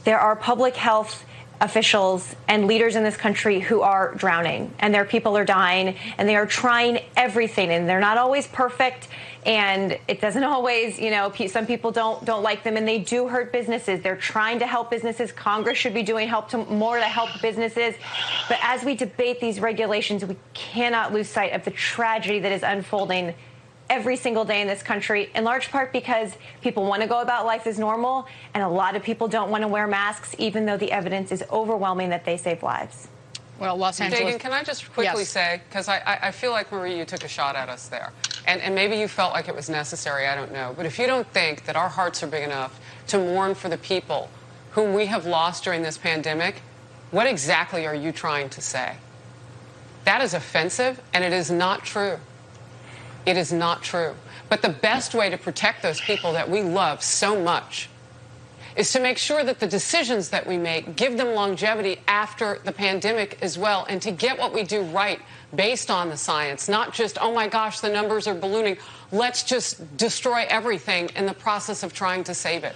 there are public health officials and leaders in this country who are drowning, and their people are dying, and they are trying everything, and they're not always perfect. And it doesn't always, some people don't like them, and they do hurt businesses. They're trying to help businesses. Congress should be doing more to help businesses. But as we debate these regulations, we cannot lose sight of the tragedy that is unfolding every single day in this country, in large part because people want to go about life as normal, and a lot of people don't want to wear masks, even though the evidence is overwhelming that they save lives. Well, Los Angeles. Dagan, can I just quickly say, because I feel like, Marie, you took a shot at us there. And maybe you felt like it was necessary, I don't know. But if you don't think that our hearts are big enough to mourn for the people whom we have lost during this pandemic, what exactly are you trying to say? That is offensive, and it is not true. It is not true. But the best way to protect those people that we love so much is to make sure that the decisions that we make give them longevity after the pandemic as well, and to get what we do right based on the science, not just, oh my gosh, the numbers are ballooning. Let's just destroy everything in the process of trying to save it.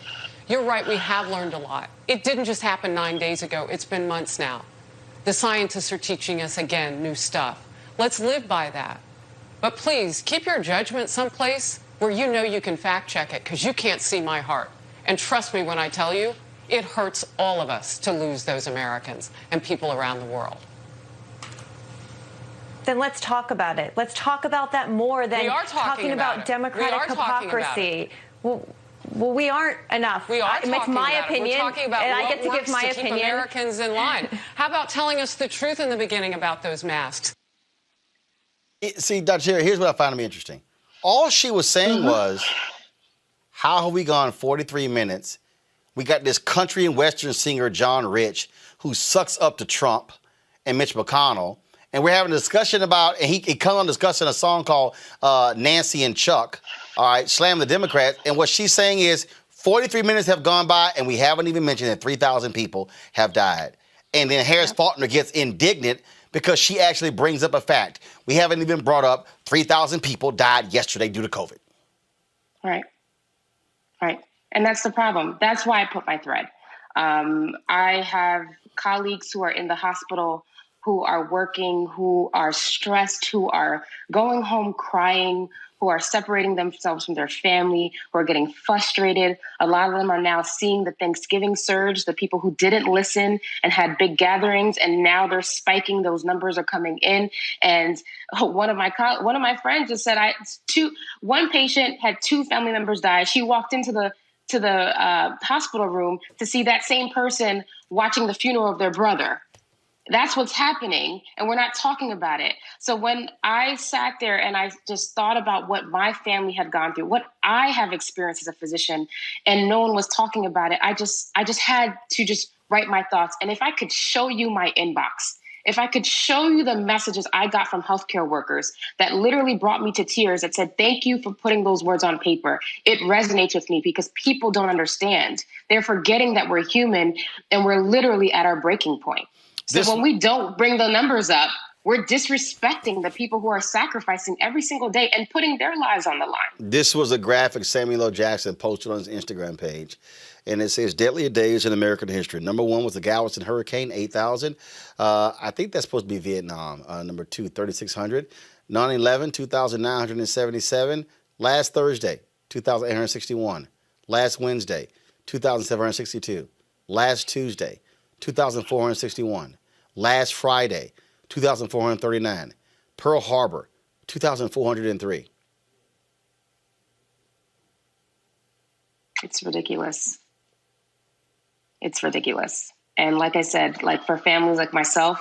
You're right, we have learned a lot. It didn't just happen 9 days ago. It's been months now. The scientists are teaching us, again, new stuff. Let's live by that. But please, keep your judgment someplace where you know you can fact check it, because you can't see my heart. And trust me when I tell you, it hurts all of us to lose those Americans and people around the world. Then let's talk about it. Let's talk about that more than We are talking about democratic hypocrisy. Well, we aren't enough. We are it's talking my about opinion, it. We're talking about and I what get to works give my to keep opinion. Americans in line. How about telling us the truth in the beginning about those masks? See, Dr. Sherry, here's what I found to be interesting. All she was saying was, how have we gone 43 minutes? We got this country and western singer, John Rich, who sucks up to Trump and Mitch McConnell. And we're having a discussion about, and he comes on discussing a song called Nancy and Chuck, all right, Slam the Democrats. And what she's saying is 43 minutes have gone by and we haven't even mentioned that 3,000 people have died. And then Harris Faulkner gets indignant because she actually brings up a fact. We haven't even brought up 3,000 people died yesterday due to COVID. Right. Right. And that's the problem. That's why I put my thread. I have colleagues who are in the hospital, who are working, who are stressed, who are going home crying, who are separating themselves from their family, who are getting frustrated. A lot of them are now seeing the Thanksgiving surge, the people who didn't listen and had big gatherings, and now they're spiking. Those numbers are coming in. And one of my friends just said, one patient had 2 family members die. She walked into the hospital room to see that same person watching the funeral of their brother. That's what's happening, and we're not talking about it. So when I sat there and I just thought about what my family had gone through, what I have experienced as a physician, and no one was talking about it, I just had to just write my thoughts. And if I could show you my inbox, if I could show you the messages I got from healthcare workers that literally brought me to tears, that said, thank you for putting those words on paper. It resonates with me because people don't understand. They're forgetting that we're human and we're literally at our breaking point. So when we don't bring the numbers up, we're disrespecting the people who are sacrificing every single day and putting their lives on the line. This was a graphic Samuel L. Jackson posted on his Instagram page. And it says, deadlier days in American history. Number 1 was the Galveston Hurricane, 8,000. I think that's supposed to be Vietnam. Number 2, 3,600. 9/11, 2,977. Last Thursday, 2,861. Last Wednesday, 2,762. Last Tuesday, 2,461. Last Friday, 2,439. Pearl Harbor, 2,403. It's ridiculous. It's ridiculous. And like I said, like for families like myself,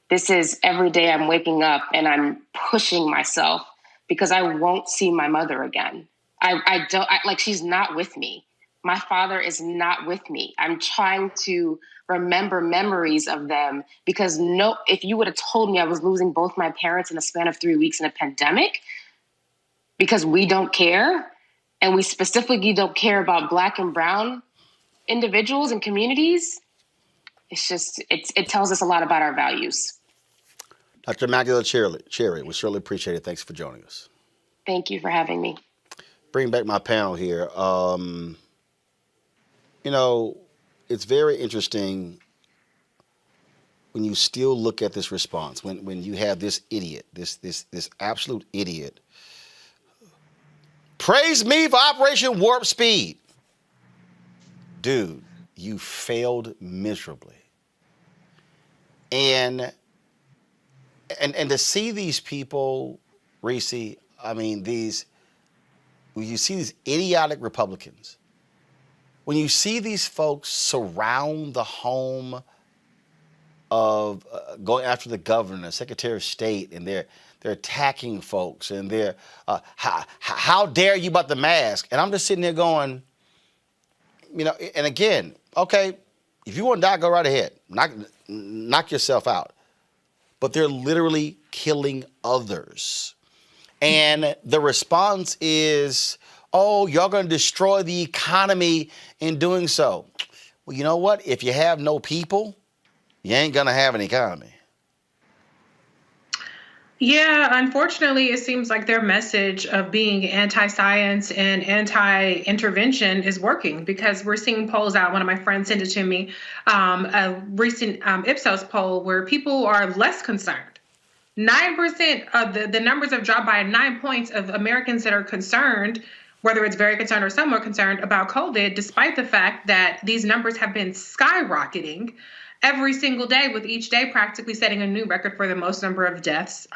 this is every day I'm waking up and I'm pushing myself because I won't see my mother again. She's not with me. My father is not with me. I'm trying to remember memories of them because if you would have told me I was losing both my parents in a span of 3 weeks in a pandemic, because we don't care, and we specifically don't care about Black and brown individuals and communities, it tells us a lot about our values. Dr. Magdalena Cherry, we certainly appreciate it. Thanks for joining us. Thank you for having me. Bring back my panel here. It's very interesting when you still look at this response, when you have this idiot, this absolute idiot, praise me for Operation Warp Speed. Dude, you failed miserably. And to see these people, Reese, when you see these idiotic Republicans, when you see these folks surround the home of going after the governor, Secretary of State, and they're attacking folks, and they're how dare you about the mask? And I'm just sitting there going, and again, okay, if you want to die, go right ahead, knock yourself out. But they're literally killing others, and the response is, oh, y'all going to destroy the economy in doing so. Well, you know what? If you have no people, you ain't going to have an economy. Yeah, unfortunately, it seems like their message of being anti-science and anti-intervention is working, because we're seeing polls out. One of my friends sent it to me, a recent Ipsos poll where people are less concerned. 9% of the numbers have dropped by 9 points of Americans that are concerned, whether it's very concerned or somewhat concerned about COVID, despite the fact that these numbers have been skyrocketing every single day, with each day practically setting a new record for the most number of deaths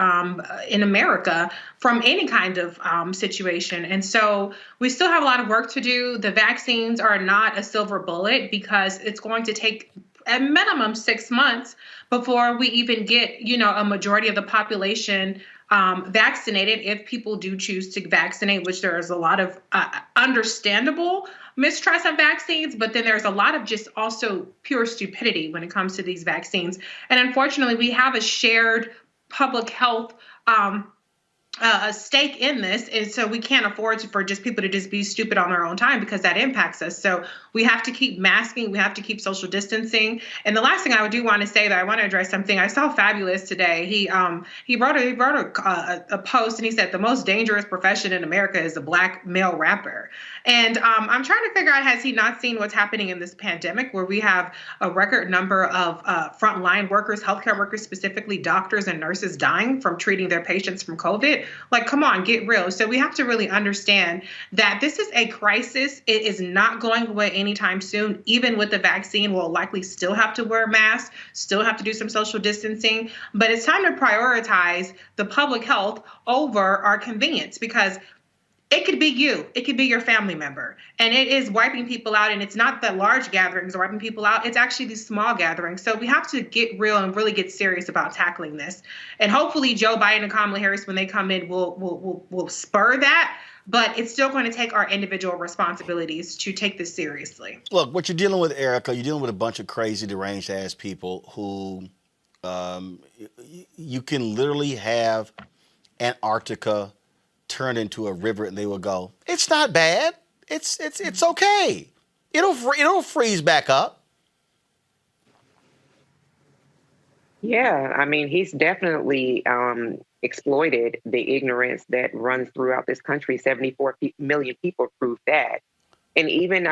in America from any kind of situation. And so we still have a lot of work to do. The vaccines are not a silver bullet, because it's going to take at minimum 6 months before we even get, a majority of the population vaccinated, if people do choose to vaccinate, which there is a lot of understandable mistrust of vaccines, but then there's a lot of just also pure stupidity when it comes to these vaccines. And unfortunately, we have a shared public health a stake in this, and so we can't afford for just people to just be stupid on their own time, because that impacts us. So we have to keep masking, we have to keep social distancing. And the last thing I do want to say, that I want to address something I saw Fabulous today. He wrote a post, and he said the most dangerous profession in America is a Black male rapper. And I'm trying to figure out, has he not seen what's happening in this pandemic, where we have a record number of frontline workers, healthcare workers, specifically doctors and nurses, dying from treating their patients from COVID? Like, come on, get real. So we have to really understand that this is a crisis. It is not going away anytime soon. Even with the vaccine, we'll likely still have to wear masks, still have to do some social distancing. But it's time to prioritize the public health over our convenience, because it could be you. It could be your family member. And it is wiping people out. And it's not the large gatherings wiping people out. It's actually these small gatherings. So we have to get real and really get serious about tackling this. And hopefully Joe Biden and Kamala Harris, when they come in, will spur that. But it's still going to take our individual responsibilities to take this seriously. Look, what you're dealing with, Erica, you're dealing with a bunch of crazy, deranged-ass people who you can literally have Antarctica turn into a river, and they will go, it's not bad. It's okay. It'll freeze back up. Yeah, I mean, he's definitely exploited the ignorance that runs throughout this country. 74 million people prove that. And even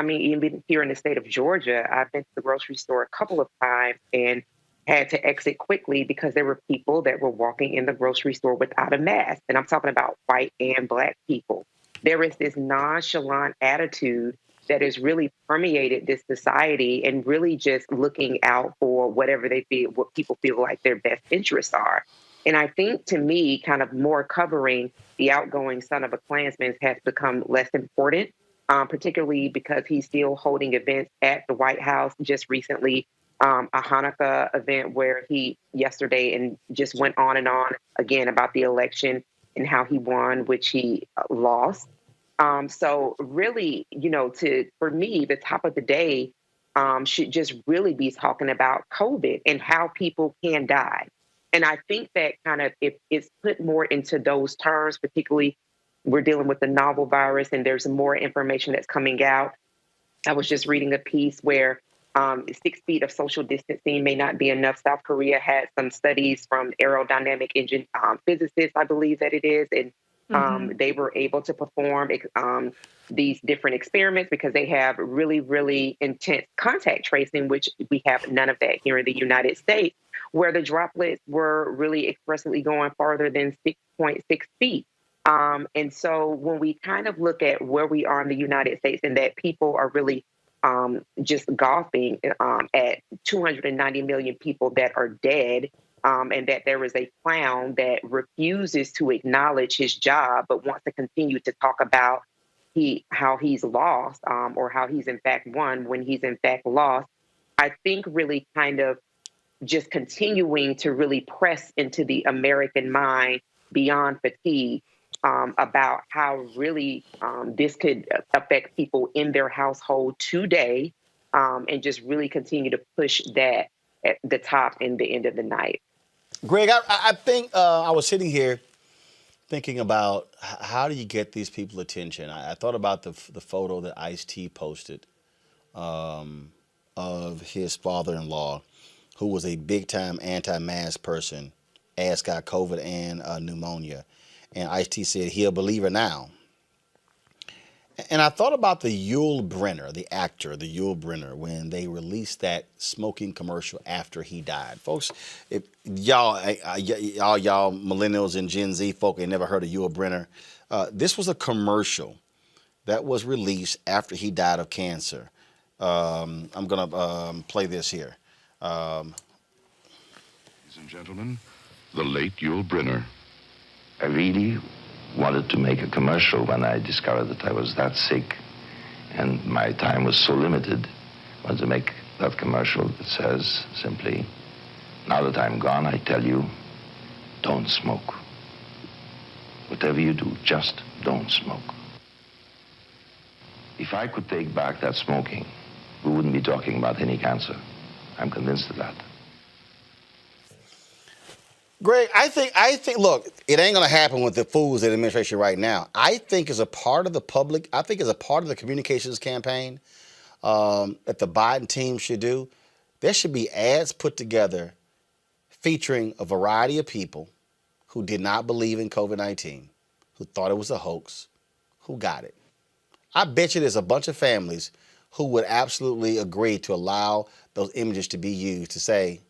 here in the state of Georgia, I've been to the grocery store a couple of times and had to exit quickly because there were people that were walking in the grocery store without a mask. And I'm talking about white and Black people. There is this nonchalant attitude that has really permeated this society, and really just looking out for whatever they feel, what people feel like their best interests are. And I think, to me, kind of more covering the outgoing son of a Klansman has become less important, particularly because he's still holding events at the White House. Just recently, a Hanukkah event where he yesterday and just went on and on again about the election and how he won, which he lost. So really, for me, the top of the day should just really be talking about COVID and how people can die. And I think that kind of, if it's put more into those terms, particularly we're dealing with the novel virus and there's more information that's coming out. I was just reading a piece where 6 feet of social distancing may not be enough. South Korea had some studies from aerodynamic engine physicists, I believe that it is, and they were able to perform these different experiments because they have really, really intense contact tracing, which we have none of that here in the United States, where the droplets were really expressly going farther than 6.6 feet. And so when we kind of look at where we are in the United States and that people are really just golfing at 290 million people that are dead, and that there is a clown that refuses to acknowledge his job but wants to continue to talk about how he's lost or how he's in fact won when he's in fact lost. I think really kind of just continuing to really press into the American mind beyond fatigue about how really this could affect people in their household today, and just really continue to push that at the top and the end of the night. Greg, I think I was sitting here thinking about how do you get these people attention. I thought about the photo that Ice-T posted of his father-in-law, who was a big-time anti-mask person, has got COVID and pneumonia. And Ice-T said he a believer now. And I thought about the Yul Brynner, the actor, the Yul Brynner, when they released that smoking commercial after he died. Folks, if y'all millennials and Gen Z folk ain't never heard of Yul Brynner, this was a commercial that was released after he died of cancer. I'm going to play this here. Ladies and gentlemen, the late Yul Brynner. I really wanted to make a commercial when I discovered that I was that sick and my time was so limited. I wanted to make that commercial that says simply, now that I'm gone, I tell you, don't smoke. Whatever you do, just don't smoke. If I could take back that smoking, we wouldn't be talking about any cancer. I'm convinced of that. Greg, I think, look, it ain't going to happen with the fools in the administration right now. I think as a part of the public, I think as a part of the communications campaign that the Biden team should do, there should be ads put together featuring a variety of people who did not believe in COVID-19, who thought it was a hoax, who got it. I bet you there's a bunch of families who would absolutely agree to allow those images to be used to say,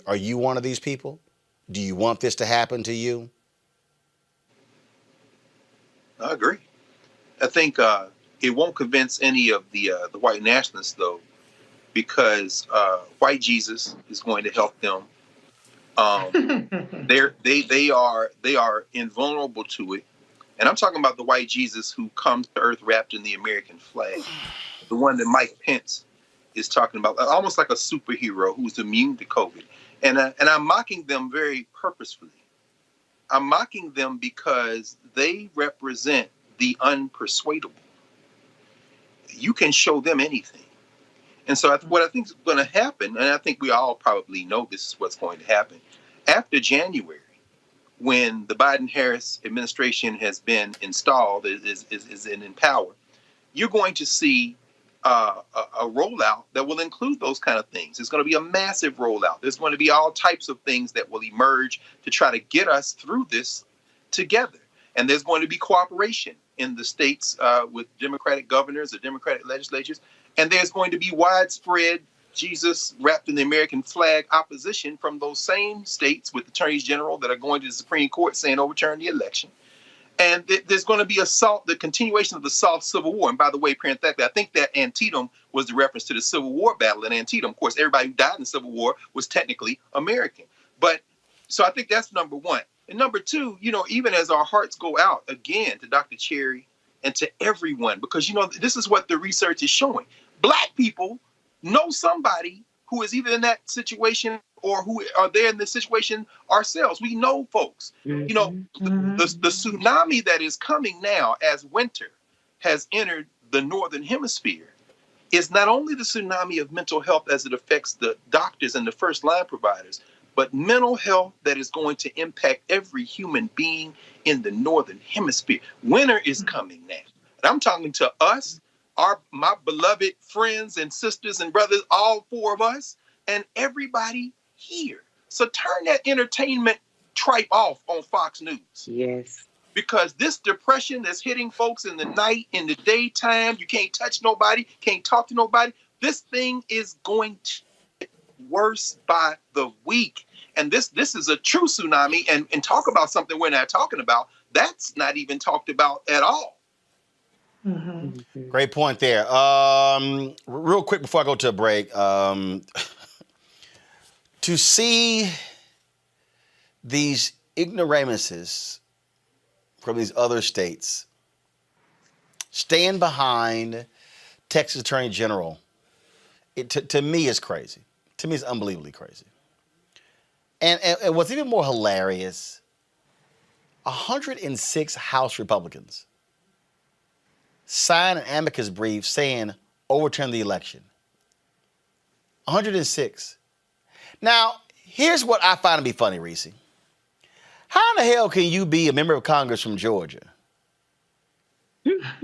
are you one of these people? Do you want this to happen to you? I agree. I think it won't convince any of the white nationalists, though, because white Jesus is going to help them. They are invulnerable to it, and I'm talking about the white Jesus who comes to earth wrapped in the American flag, the one that Mike Pence is talking about, almost like a superhero who's immune to COVID. And I'm mocking them very purposefully. I'm mocking them because they represent the unpersuadable. You can show them anything. And so what I think is going to happen, and I think we all probably know this is what's going to happen, after January, when the Biden-Harris administration has been installed, is in power, you're going to see a rollout that will include those kind of things. It's going to be a massive rollout. There's going to be all types of things that will emerge to try to get us through this together. And there's going to be cooperation in the states with Democratic governors or Democratic legislatures. And there's going to be widespread Jesus wrapped in the American flag opposition from those same states with attorneys general that are going to the Supreme Court saying overturn the election. And there's going to be the continuation of the soft Civil War. And by the way, parenthetically, I think that Antietam was the reference to the Civil War battle in Antietam. Of course, everybody who died in the Civil War was technically American. But so I think that's number one. And number two, even as our hearts go out again to Dr. Cherry and to everyone, because, this is what the research is showing. Black people know somebody who is either in that situation or who are there in this situation ourselves. We know folks. The tsunami that is coming now as winter has entered the Northern Hemisphere is not only the tsunami of mental health as it affects the doctors and the first line providers, but mental health that is going to impact every human being in the Northern Hemisphere. Winter is coming now. And I'm talking to us, my beloved friends and sisters and brothers, all four of us, and everybody here. So turn that entertainment tripe off on Fox News. Yes. Because this depression that's hitting folks in the night, in the daytime, you can't touch nobody, can't talk to nobody. This thing is going to get worse by the week. And this is a true tsunami. And talk about something we're not talking about. That's not even talked about at all. Mm-hmm. Great point there. Real quick before I go to a break, to see these ignoramuses from these other states stand behind Texas Attorney General, to me is crazy. To me, it's unbelievably crazy. And what's even more hilarious, 106 House Republicans signed an amicus brief saying overturn the election. 106. Now, here's what I find to be funny, Reese. How in the hell can you be a member of Congress from Georgia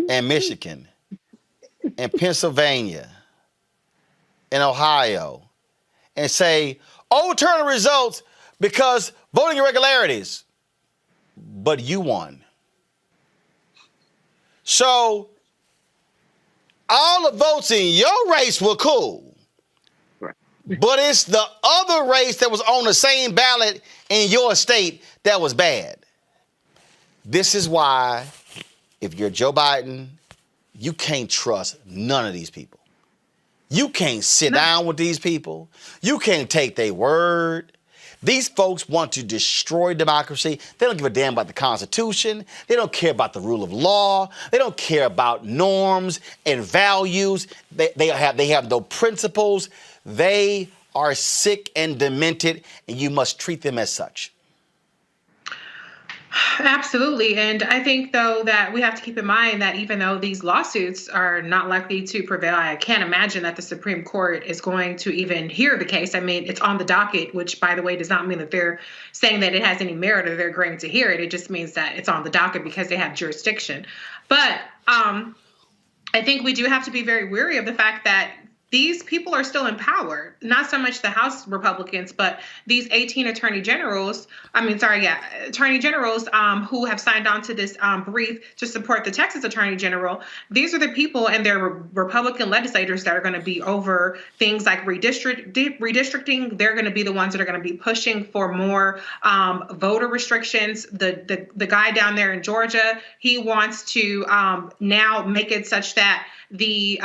and Michigan and Pennsylvania and Ohio and say, overturn the results because voting irregularities, but you won. So all the votes in your race were cool, but it's the other race that was on the same ballot in your state that was bad. This is why, if you're Joe Biden, you can't trust none of these people. You can't sit down with these people. You can't take their word. These folks want to destroy democracy. They don't give a damn about the Constitution. They don't care about the rule of law. They don't care about norms and values. They have no principles. They are sick and demented, and you must treat them as such. Absolutely. And I think, though, that we have to keep in mind that even though these lawsuits are not likely to prevail, I can't imagine that the Supreme Court is going to even hear the case. I mean, it's on the docket, which, by the way, does not mean that they're saying that it has any merit or they're agreeing to hear it. It just means that it's on the docket because they have jurisdiction. But I think we do have to be very wary of the fact that these people are still in power, not so much the House Republicans, but these 18 attorney generals who have signed on to this brief to support the Texas Attorney General. These are the people and their Republican legislators that are going to be over things like redistricting. They're going to be the ones that are going to be pushing for more voter restrictions. The guy down there in Georgia, he wants to now make it such that the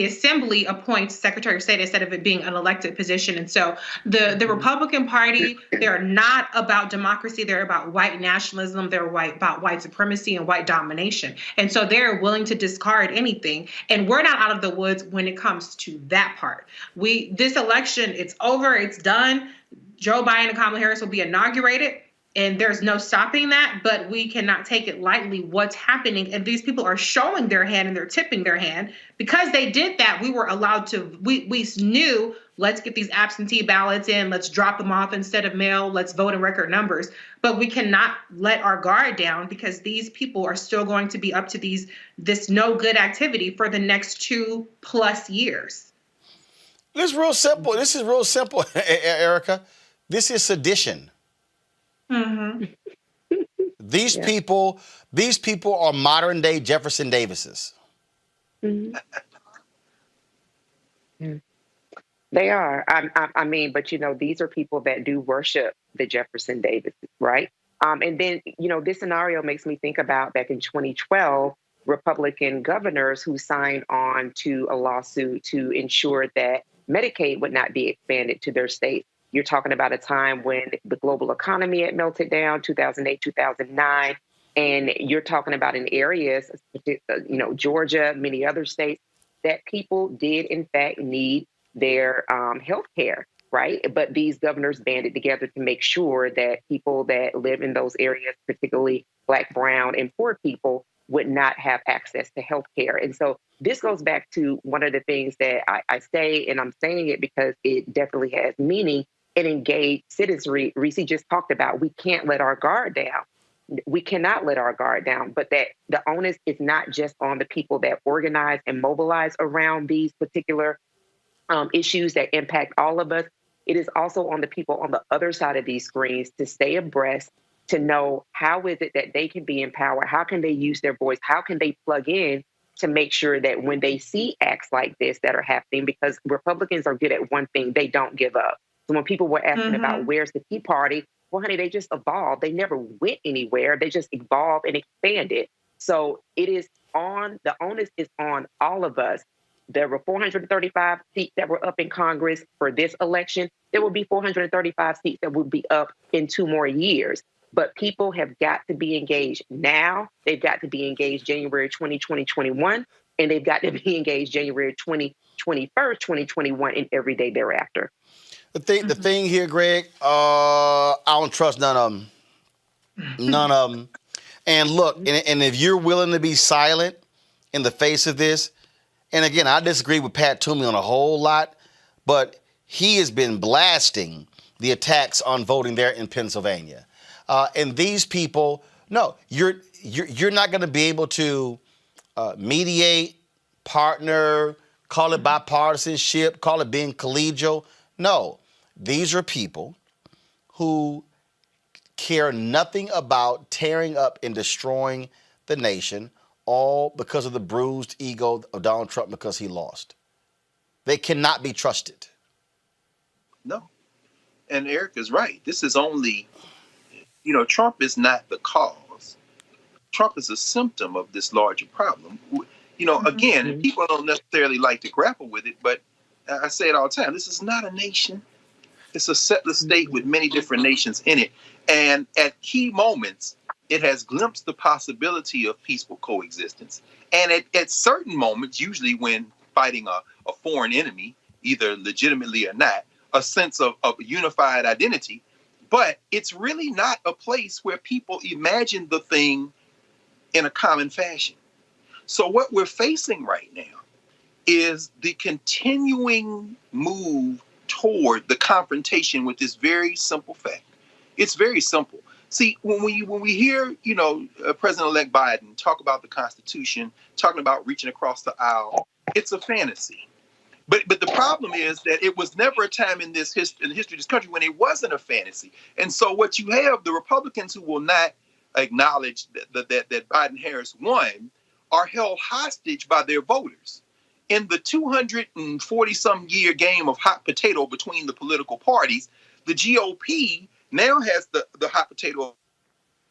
assembly appoints Secretary of State instead of it being an elected position. And so the Republican Party, they're not about democracy. They're about white nationalism. They're about white supremacy and white domination. And so they're willing to discard anything. And we're not out of the woods when it comes to that part. This election, it's over. It's done. Joe Biden and Kamala Harris will be inaugurated. And there's no stopping that, but we cannot take it lightly what's happening. And these people are showing their hand and they're tipping their hand. Because they did that, we were allowed to, we knew, let's get these absentee ballots in, let's drop them off instead of mail, let's vote in record numbers. But we cannot let our guard down because these people are still going to be up to this no good activity for the next 2+ years. This is real simple. This is real simple, Erica. This is sedition. Mm-hmm. These people are modern day Jefferson Davises. Mm-hmm. They are. I mean, but these are people that do worship the Jefferson Davises, right? And then this scenario makes me think about back in 2012, Republican governors who signed on to a lawsuit to ensure that Medicaid would not be expanded to their state. You're talking about a time when the global economy had melted down, 2008, 2009. And you're talking about in areas, Georgia, many other states, that people did, in fact, need their health care, right? But these governors banded together to make sure that people that live in those areas, particularly Black, brown, and poor people, would not have access to health care. And so this goes back to one of the things that I say, and I'm saying it because it definitely has meaning, and engaged citizenry. Reese just talked about, we can't let our guard down. We cannot let our guard down, but that the onus is not just on the people that organize and mobilize around these particular issues that impact all of us. It is also on the people on the other side of these screens to stay abreast, to know how is it that they can be in power? How can they use their voice? How can they plug in to make sure that when they see acts like this that are happening, because Republicans are good at one thing, they don't give up. So when people were asking about where's the Tea Party, well, honey, they just evolved. They never went anywhere. They just evolved and expanded. So the onus is on all of us. There were 435 seats that were up in Congress for this election. There will be 435 seats that will be up in 2 more years. But people have got to be engaged now. They've got to be engaged January 2021, and they've got to be engaged January 21st, 2021, and every day thereafter. The thing here, Greg, I don't trust none of them. None of them. And look, and if you're willing to be silent in the face of this, and again, I disagree with Pat Toomey on a whole lot, but he has been blasting the attacks on voting there in Pennsylvania. And these people, no, you're not going to be able to mediate, partner, call it bipartisanship, call it being collegial. No, these are people who care nothing about tearing up and destroying the nation, all because of the bruised ego of Donald Trump because he lost. They cannot be trusted. No. And Eric is right. This is only, Trump is not the cause. Trump is a symptom of this larger problem. Again, people don't necessarily like to grapple with it, but I say it all the time. This is not a nation. It's a settler state with many different nations in it. And at key moments, it has glimpsed the possibility of peaceful coexistence. And at certain moments, usually when fighting a foreign enemy, either legitimately or not, a sense of unified identity. But it's really not a place where people imagine the thing in a common fashion. So what we're facing right now is the continuing move toward the confrontation with this very simple fact. It's very simple. See, when we hear, President-elect Biden talk about the Constitution, talking about reaching across the aisle, it's a fantasy. But the problem is that it was never a time in the history of this country when it wasn't a fantasy. And so what you have, the Republicans who will not acknowledge that Biden-Harris won are held hostage by their voters. In the 240-some year game of hot potato between the political parties, the GOP now has the hot potato.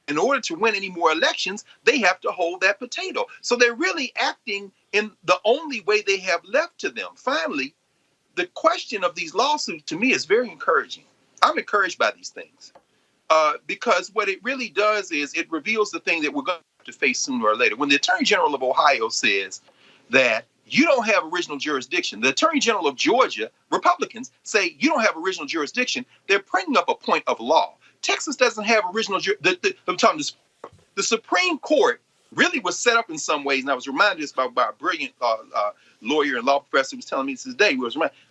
In order to win any more elections, they have to hold that potato. So they're really acting in the only way they have left to them. Finally, the question of these lawsuits to me is very encouraging. I'm encouraged by these things because what it really does is it reveals the thing that we're going to have to face sooner or later. When the Attorney General of Ohio says that you don't have original jurisdiction, the Attorney General of Georgia, Republicans, say you don't have original jurisdiction, they're bringing up a point of law. Texas doesn't have original jurisdiction. The Supreme Court really was set up in some ways, and I was reminded this by a brilliant lawyer and law professor who was telling me this today.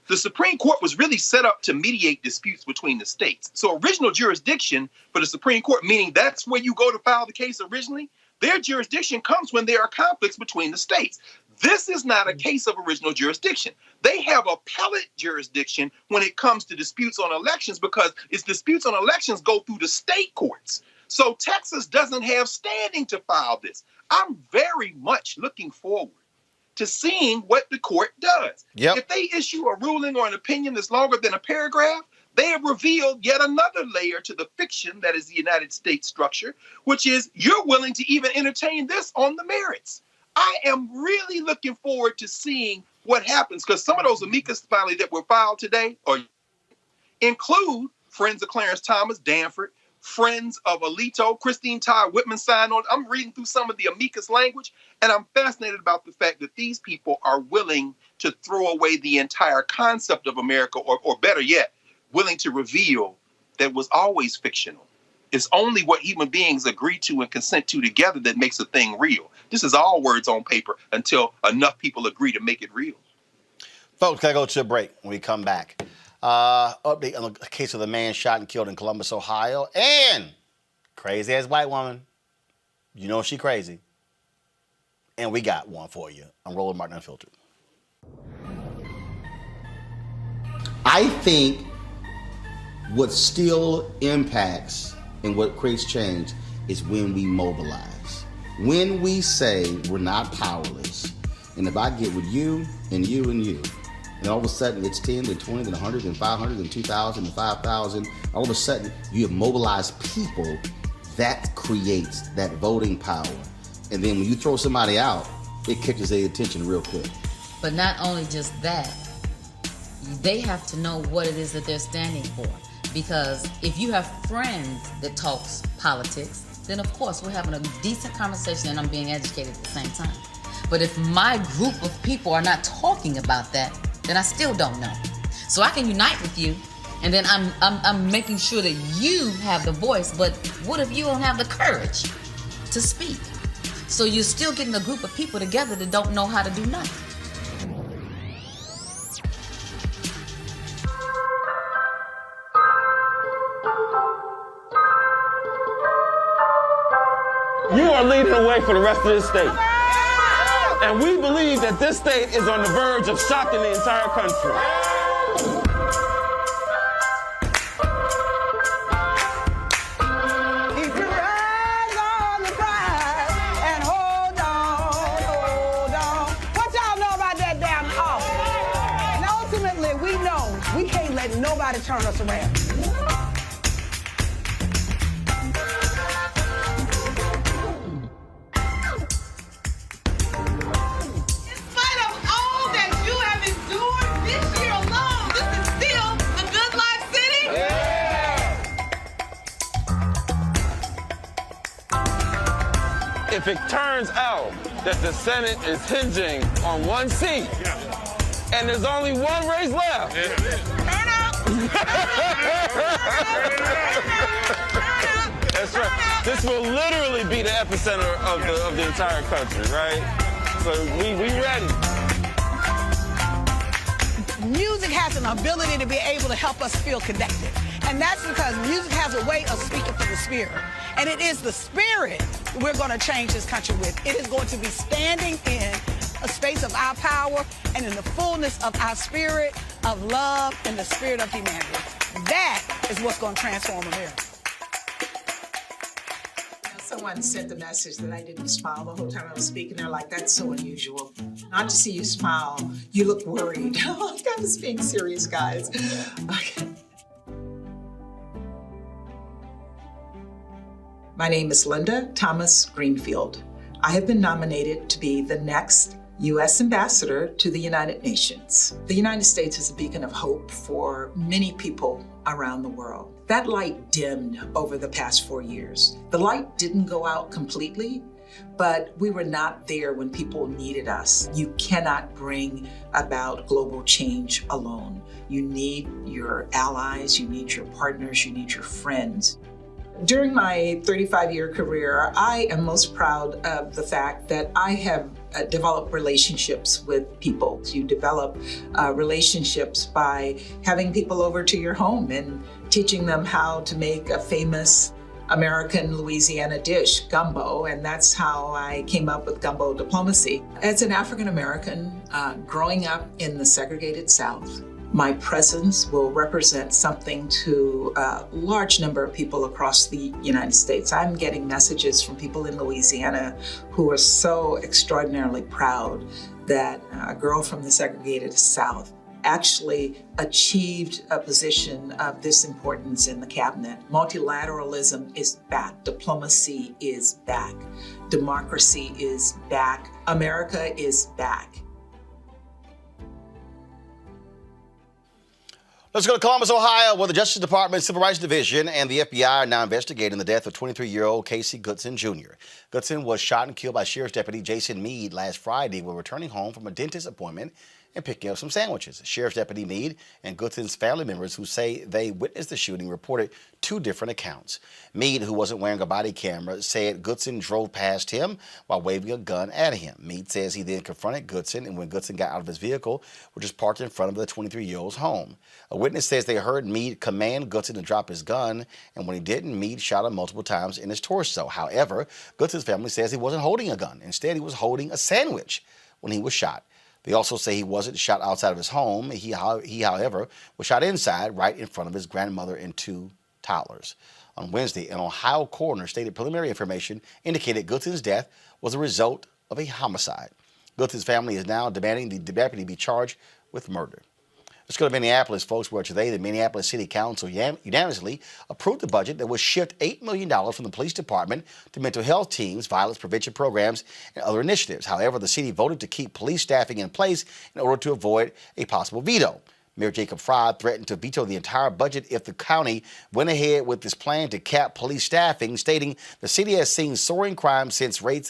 The Supreme Court was really set up to mediate disputes between the states. So original jurisdiction for the Supreme Court, meaning that's where you go to file the case originally, their jurisdiction comes when there are conflicts between the states. This is not a case of original jurisdiction. They have appellate jurisdiction when it comes to disputes on elections because its disputes on elections go through the state courts. So Texas doesn't have standing to file this. I'm very much looking forward to seeing what the court does. Yep. If they issue a ruling or an opinion that's longer than a paragraph, they have revealed yet another layer to the fiction that is the United States structure, which is you're willing to even entertain this on the merits. I am really looking forward to seeing what happens because some of those amicus finally that were filed today include friends of Clarence Thomas, Danford, friends of Alito, Christine Todd Whitman signed on. I'm reading through some of the amicus language, and I'm fascinated about the fact that these people are willing to throw away the entire concept of America, or better yet, willing to reveal that was always fictional. It's only what human beings agree to and consent to together that makes a thing real. This is all words on paper until enough people agree to make it real. Folks, gotta go to a break. When we come back, update on the case of the man shot and killed in Columbus, Ohio, and crazy ass white woman. You know she crazy. And we got one for you. I'm Roland Martin Unfiltered. I think what still impacts and what creates change is when we mobilize. When we say we're not powerless, and if I get with you and you and you, and all of a sudden it's 10 to 20 to 100 and 500 and 2,000 and 5,000, all of a sudden you have mobilized people, that creates that voting power. And then when you throw somebody out, it catches their attention real quick. But not only just that, they have to know what it is that they're standing for. Because if you have friends that talks politics, then of course we're having a decent conversation and I'm being educated at the same time. But if my group of people are not talking about that, then I still don't know. So I can unite with you, and then I'm making sure that you have the voice, but what if you don't have the courage to speak? So you're still getting a group of people together that don't know how to do nothing. You are leading the way for the rest of this state. And we believe that this state is on the verge of shocking the entire country. like nobody turned us around. If it turns out that the Senate is hinging on one seat and there's only one race left, that's right. This will literally be the epicenter of the entire country, right? So we ready. Music has an ability to be able to help us feel connected. And that's because music has a way of speaking for the spirit. And it is the spirit we're going to change this country with. It is going to be standing in a space of our power and in the fullness of our spirit of love and the spirit of humanity. That is what's going to transform America. Someone sent the message that I didn't smile the whole time I was speaking. They're like, that's so unusual. Not to see you smile, you look worried. I was being serious, guys. Okay. My name is Linda Thomas Greenfield. I have been nominated to be the next U.S. Ambassador to the United Nations. The United States is a beacon of hope for many people around the world. That light dimmed over the past 4 years. The light didn't go out completely, but we were not there when people needed us. You cannot bring about global change alone. You need your allies, you need your partners, you need your friends. During my 35-year career, I am most proud of the fact that I have developed relationships with people. You develop relationships by having people over to your home and teaching them how to make a famous American Louisiana dish, gumbo, and that's how I came up with gumbo diplomacy. As an African American growing up in the segregated South, my presence will represent something to a large number of people across the United States. I'm getting messages from people in Louisiana who are so extraordinarily proud that a girl from the segregated South actually achieved a position of this importance in the cabinet. Multilateralism is back. Diplomacy is back. Democracy is back. America is back. Let's go to Columbus, Ohio, where the Justice Department Civil Rights Division and the FBI are now investigating the death of 23-year-old Casey Goodson Jr. Goodson was shot and killed by Sheriff's Deputy Jason Meade last Friday while returning home from a dentist appointment and picking up some sandwiches. Sheriff's Deputy Meade and Goodson's family members who say they witnessed the shooting reported two different accounts. Meade, who wasn't wearing a body camera, said Goodson drove past him while waving a gun at him. Meade says he then confronted Goodson, and when Goodson got out of his vehicle, which was parked in front of the 23-year-old's home. A witness says they heard Meade command Goodson to drop his gun, and when he didn't, Meade shot him multiple times in his torso. However, Goodson's family says he wasn't holding a gun. Instead, he was holding a sandwich when he was shot. They also say he wasn't shot outside of his home. He, however, was shot inside right in front of his grandmother and two toddlers. On Wednesday, an Ohio coroner stated preliminary information indicated Goodson's death was a result of a homicide. Goodson's family is now demanding the deputy be charged with murder. Let's go to Minneapolis, folks, where today the Minneapolis City Council unanimously approved the budget that would shift $8 million from the police department to mental health teams, violence prevention programs, and other initiatives. However, the city voted to keep police staffing in place in order to avoid a possible veto. Mayor Jacob Fry threatened to veto the entire budget if the county went ahead with this plan to cap police staffing, stating the city has seen soaring crime rates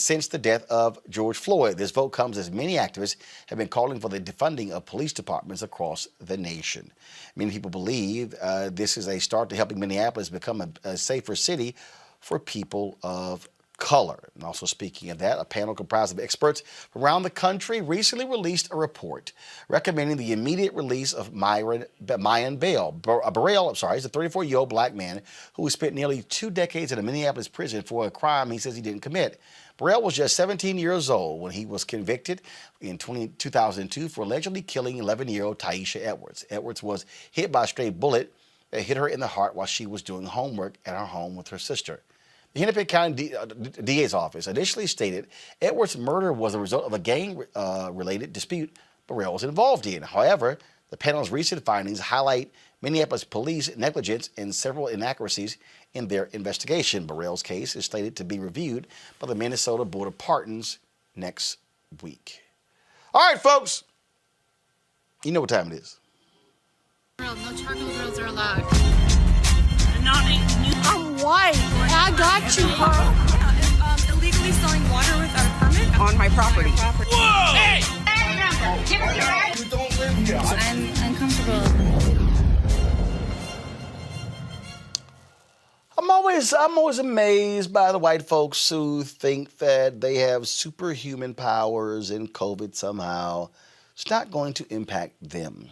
since the death of George Floyd. This vote comes as many activists have been calling for the defunding of police departments across the nation. Many people believe this is a start to helping Minneapolis become a safer city for people of color. And also speaking of that, a panel comprised of experts from around the country recently released a report recommending the immediate release of Mayan Burrell. He's a 34-year-old black man who spent nearly 2 decades in a Minneapolis prison for a crime he says he didn't commit. Burrell was just 17 years old when he was convicted in 2002 for allegedly killing 11-year-old Taisha Edwards. Edwards was hit by a stray bullet that hit her in the heart while she was doing homework at her home with her sister. The Hennepin County DA's office initially stated Edwards' murder was a result of a gang-related dispute Burrell was involved in. However, The panel's recent findings highlight Minneapolis police negligence and several inaccuracies in their investigation. Burrell's case is slated to be reviewed by the Minnesota Board of Pardons next week. All right, folks. You know what time it is. No charcoal grills are allowed. I'm white. I got you, Carl. Illegally selling water without a permit On my property. Whoa! Hey! You don't live here. I'm uncomfortable. I'm always amazed by the white folks who think that they have superhuman powers and COVID somehow it's not going to impact them.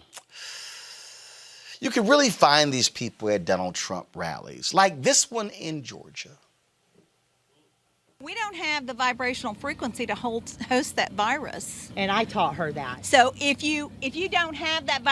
You can really find these people at Donald Trump rallies, like this one in Georgia. We don't have the vibrational frequency to host that virus. And I taught her that. So if you don't have that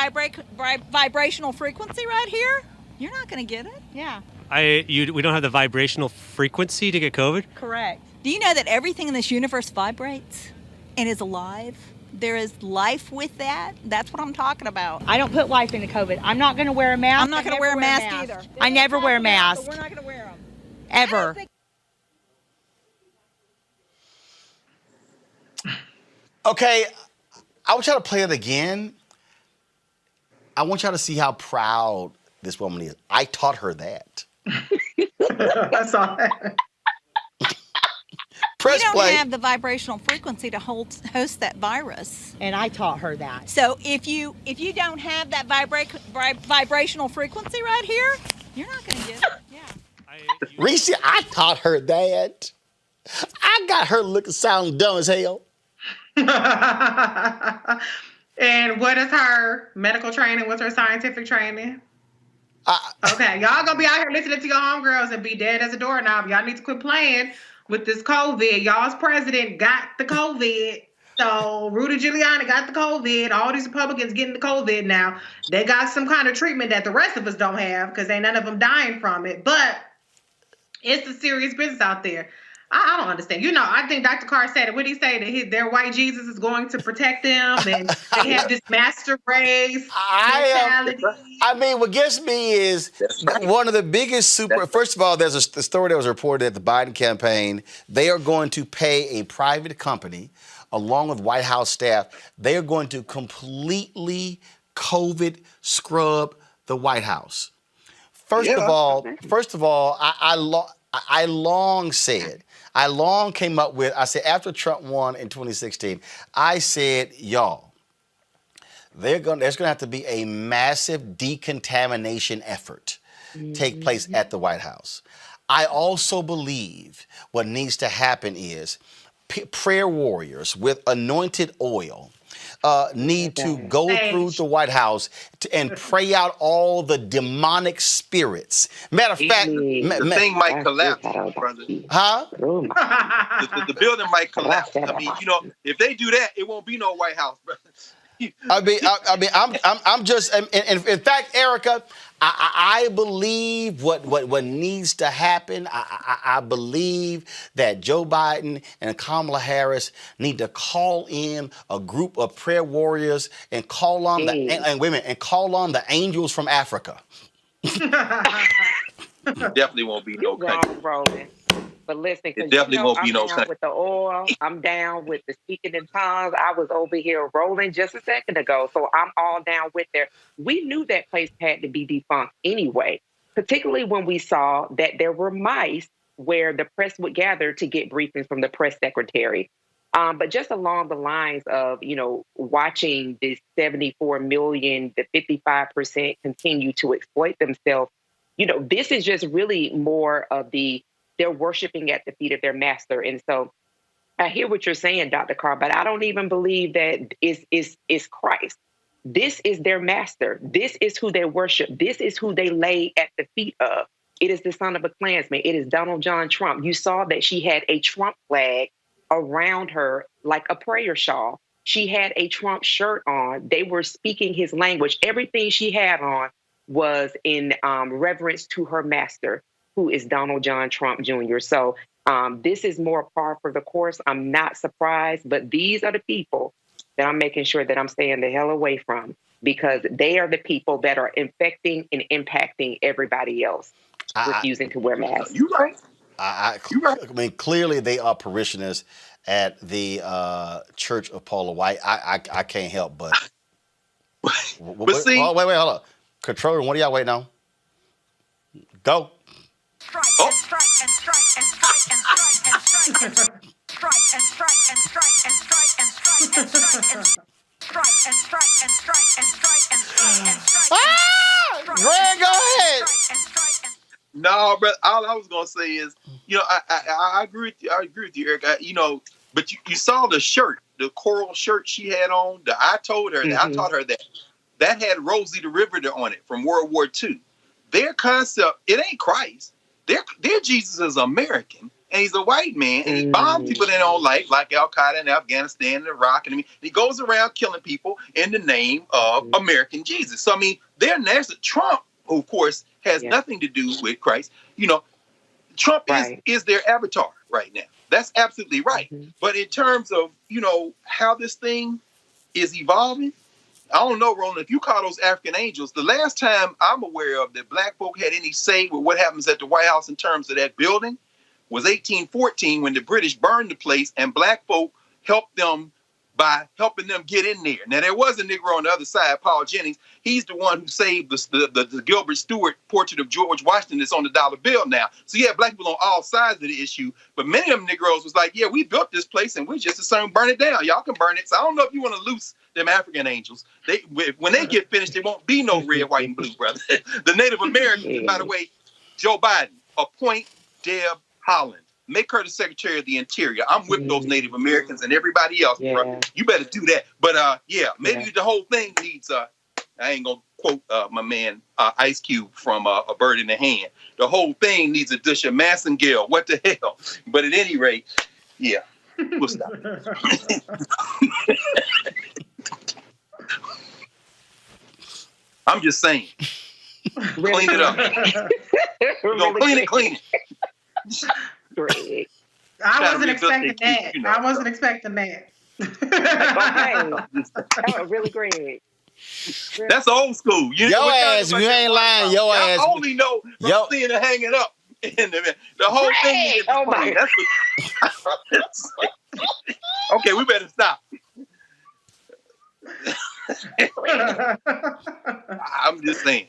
vibrational frequency right here, you're not going to get it. Yeah. We don't have the vibrational frequency to get COVID? Correct. Do you know that everything in this universe vibrates and is alive? There is life with that. That's what I'm talking about. I don't put life into COVID. I'm not going to wear a mask. I'm not going to wear a mask either. I never wear a mask. We're not going to wear them. Ever. Okay, I want y'all to play it again. I want y'all to see how proud this woman is. I taught her that. I saw that. Press we don't play. have the vibrational frequency to host that virus. And I taught her that. So if you don't have that vibrational frequency right here, you're not going to get it. Yeah. Reese, I taught her that. I got her looking sound dumb as hell. And what is her medical training? What's her scientific training? Okay, y'all gonna be out here listening to your homegirls and be dead as a doorknob. Y'all need to quit playing with this COVID. Y'all's president got the COVID. So Rudy Giuliani got the COVID. All these Republicans getting the COVID now. They got some kind of treatment that the rest of us don't have because ain't none of them dying from it. But it's a serious business out there. I don't understand. You know, I think Dr. Carr said it. What did he say? That their white Jesus is going to protect them, and they have this master race mentality. What gets me is one of the biggest First of all, there's a story that was reported at the Biden campaign. They are going to pay a private company, along with White House staff. They are going to completely COVID scrub the White House. First of all, I long came up with, I said, after Trump won in 2016, I said, y'all, there's going to have to be a massive decontamination effort take place at the White House. I also believe what needs to happen is prayer warriors with anointed oil need to go through the White House and pray out all the demonic spirits. Matter of fact, the thing might collapse, brother. Huh? The building might collapse. I mean, you know, if they do that, it won't be no White House, brother. I'm just, in fact, Erica, I believe what needs to happen. I believe that Joe Biden and Kamala Harris need to call in a group of prayer warriors and call on the angels from Africa. Definitely won't be no country. Roland. But listen, it definitely won't be no I'm down with the oil. I'm down with the speaking in tongues. I was over here rolling just a second ago, so I'm all down with there. We knew that place had to be defunct anyway, particularly when we saw that there were mice where the press would gather to get briefings from the press secretary. But just along the lines of, you know, watching this 74 million, the 55% continue to exploit themselves, you know, this is just really more of they're worshiping at the feet of their master. And so I hear what you're saying, Dr. Carr, but I don't even believe that is Christ. This is their master. This is who they worship. This is who they lay at the feet of. It is the son of a Klansman. It is Donald John Trump. You saw that she had a Trump flag around her like a prayer shawl. She had a Trump shirt on. They were speaking his language. Everything she had on was in reverence to her master, who is Donald John Trump Jr. So this is more par for the course. I'm not surprised, but these are the people that I'm making sure that I'm staying the hell away from, because they are the people that are infecting and impacting everybody else refusing to wear masks. You're right. I mean, clearly they are parishioners at the Church of Paula White. I can't help but. But see, wait, hold on. Controller, what are y'all waiting on? Go. Strike and strike and strike and strike and strike and strike and strike and strike and strike and strike and strike and strike and strike and strike and strike and strike and strike and strike. Greg, go ahead. No, but all I was gonna say is, I agree with you. I agree with you, Eric. But you saw the shirt, the coral shirt she had on. I told her that I taught her that had Rosie the Riveter on it from World War II. Their concept, it ain't Christ. Their Jesus is American, and he's a white man, and he bombs people they don't like Al Qaeda in Afghanistan and Iraq, and he goes around killing people in the name of American Jesus. So I mean, their national Trump, who of course has nothing to do with Christ. Trump is their avatar right now. That's absolutely right. But in terms of how this thing is evolving, I don't know, Roland, if you call those African angels, the last time I'm aware of that black folk had any say with what happens at the White House in terms of that building was 1814 when the British burned the place and black folk helped them by helping them get in there. Now, there was a Negro on the other side, Paul Jennings. He's the one who saved the Gilbert Stuart portrait of George Washington that's on the dollar bill now. So you have black people on all sides of the issue, but many of them Negroes was like, yeah, we built this place and we just as soon burn it down. Y'all can burn it. So I don't know if you want to loose them African angels. When they get finished, there won't be no red, white, and blue, brother. The Native Americans, by the way, Joe Biden, appoint Deb Haaland. Make her the Secretary of the Interior. I'm with those Native Americans and everybody else, bro. You better do that. But maybe the whole thing needs I ain't gonna quote my man Ice Cube from A Bird in the Hand. The whole thing needs a dish of Massengale. What the hell? But at any rate, we'll stop. I'm just saying. Clean it up. Clean it. Great. I wasn't expecting that. I wasn't expecting that. Okay. Really great. That's old school. Your ass, you ain't lying. Your ass. I only know from seeing it hanging up. The whole thing is funny. That's what. Okay, we better stop. I'm just saying.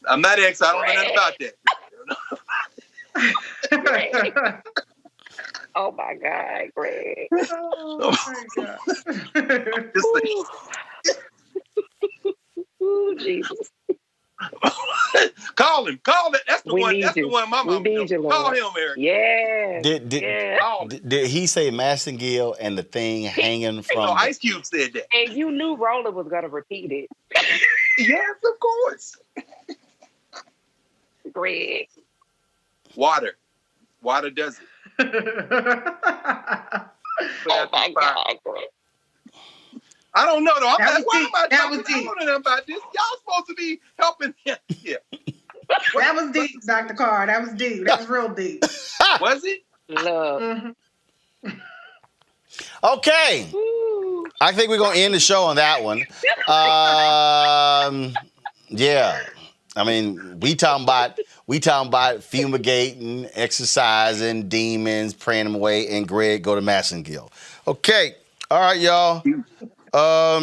I'm not ex. I don't know nothing about that. Oh my God, Greg. Oh my God. Ooh, Jesus. Call him. That's the one. That's the one my mama knows. Call him, Eric. Yeah. Did he say Massengale and the thing hanging from? No, Ice Cube said that. And you knew Roland was gonna repeat it. Yes, of course. Greg. Water does it. Oh my God. I don't know though. That was I deep. don't know nothing about this. Y'all supposed to be helping him. Yeah. That was deep, Dr. Carr. That was deep. That was real deep. Was it? Love. Mm-hmm. Okay. I think we're gonna end the show on that one. Yeah. I mean, we talking about fumigating, exercising, demons, praying them away, and Greg go to Massengale. Okay. All right, y'all. All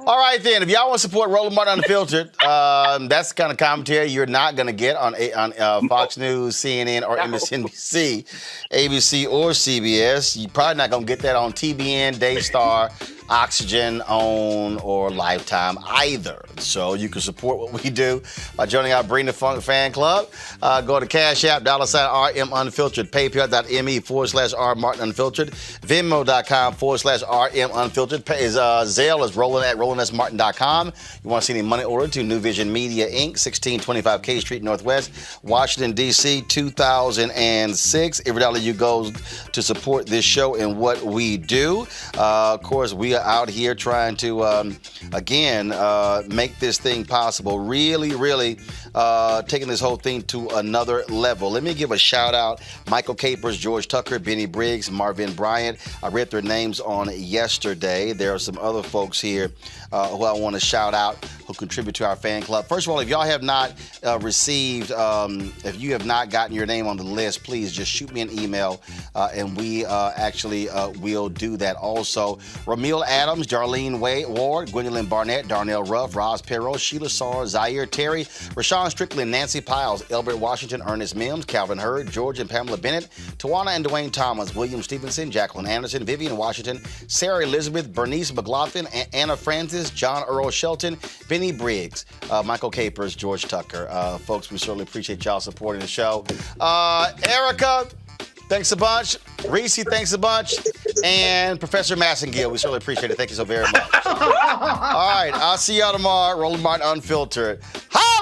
right, then. If y'all want to support Roland Martin Unfiltered, that's the kind of commentary you're not going to get on Fox News, CNN, or MSNBC, ABC, or CBS. You're probably not going to get that on TBN, Daystar, Oxygen, OWN, or Lifetime either. So you can support what we do by joining our Bring the Funk fan club. Go to Cash App, $RM Unfiltered, PayPal.me/R Martin Unfiltered, Venmo.com/RM Unfiltered. Zelle is Roland at RolandSMartin.com. You want to see any money ordered to New Vision Media, Inc., 1625 K Street Northwest, Washington, D.C., 2006. Every dollar you goes to support this show and what we do. Of course, we are out here trying to, again, make this thing possible. Really, really taking this whole thing to another level. Let me give a shout out. Michael Capers, George Tucker, Benny Briggs, Marvin Bryant. I read their names on yesterday. There are some other folks here who I want to shout out who contribute to our fan club. First of all, if y'all have not received, if you have not gotten your name on the list, please just shoot me an email and we actually will do that. Also, Ramil Adams, Darlene Ward, Gwendolyn Barnett, Darnell Ruff, Roz Perot, Sheila Sarr, Zaire Terry, Rashawn Strickland, Nancy Piles, Elbert Washington, Ernest Mims, Calvin Hurd, George and Pamela Bennett, Tawana and Dwayne Thomas, William Stevenson, Jacqueline Anderson, Vivian Washington, Sarah Elizabeth, Bernice McLaughlin, Anna Francis, John Earl Shelton, Benny Briggs, Michael Capers, George Tucker. Folks, we certainly appreciate y'all supporting the show. Erica, thanks a bunch. Reese, thanks a bunch. And Professor Massengill, we certainly appreciate it. Thank you so very much. All right, I'll see y'all tomorrow. Roland Martin Unfiltered. Hi!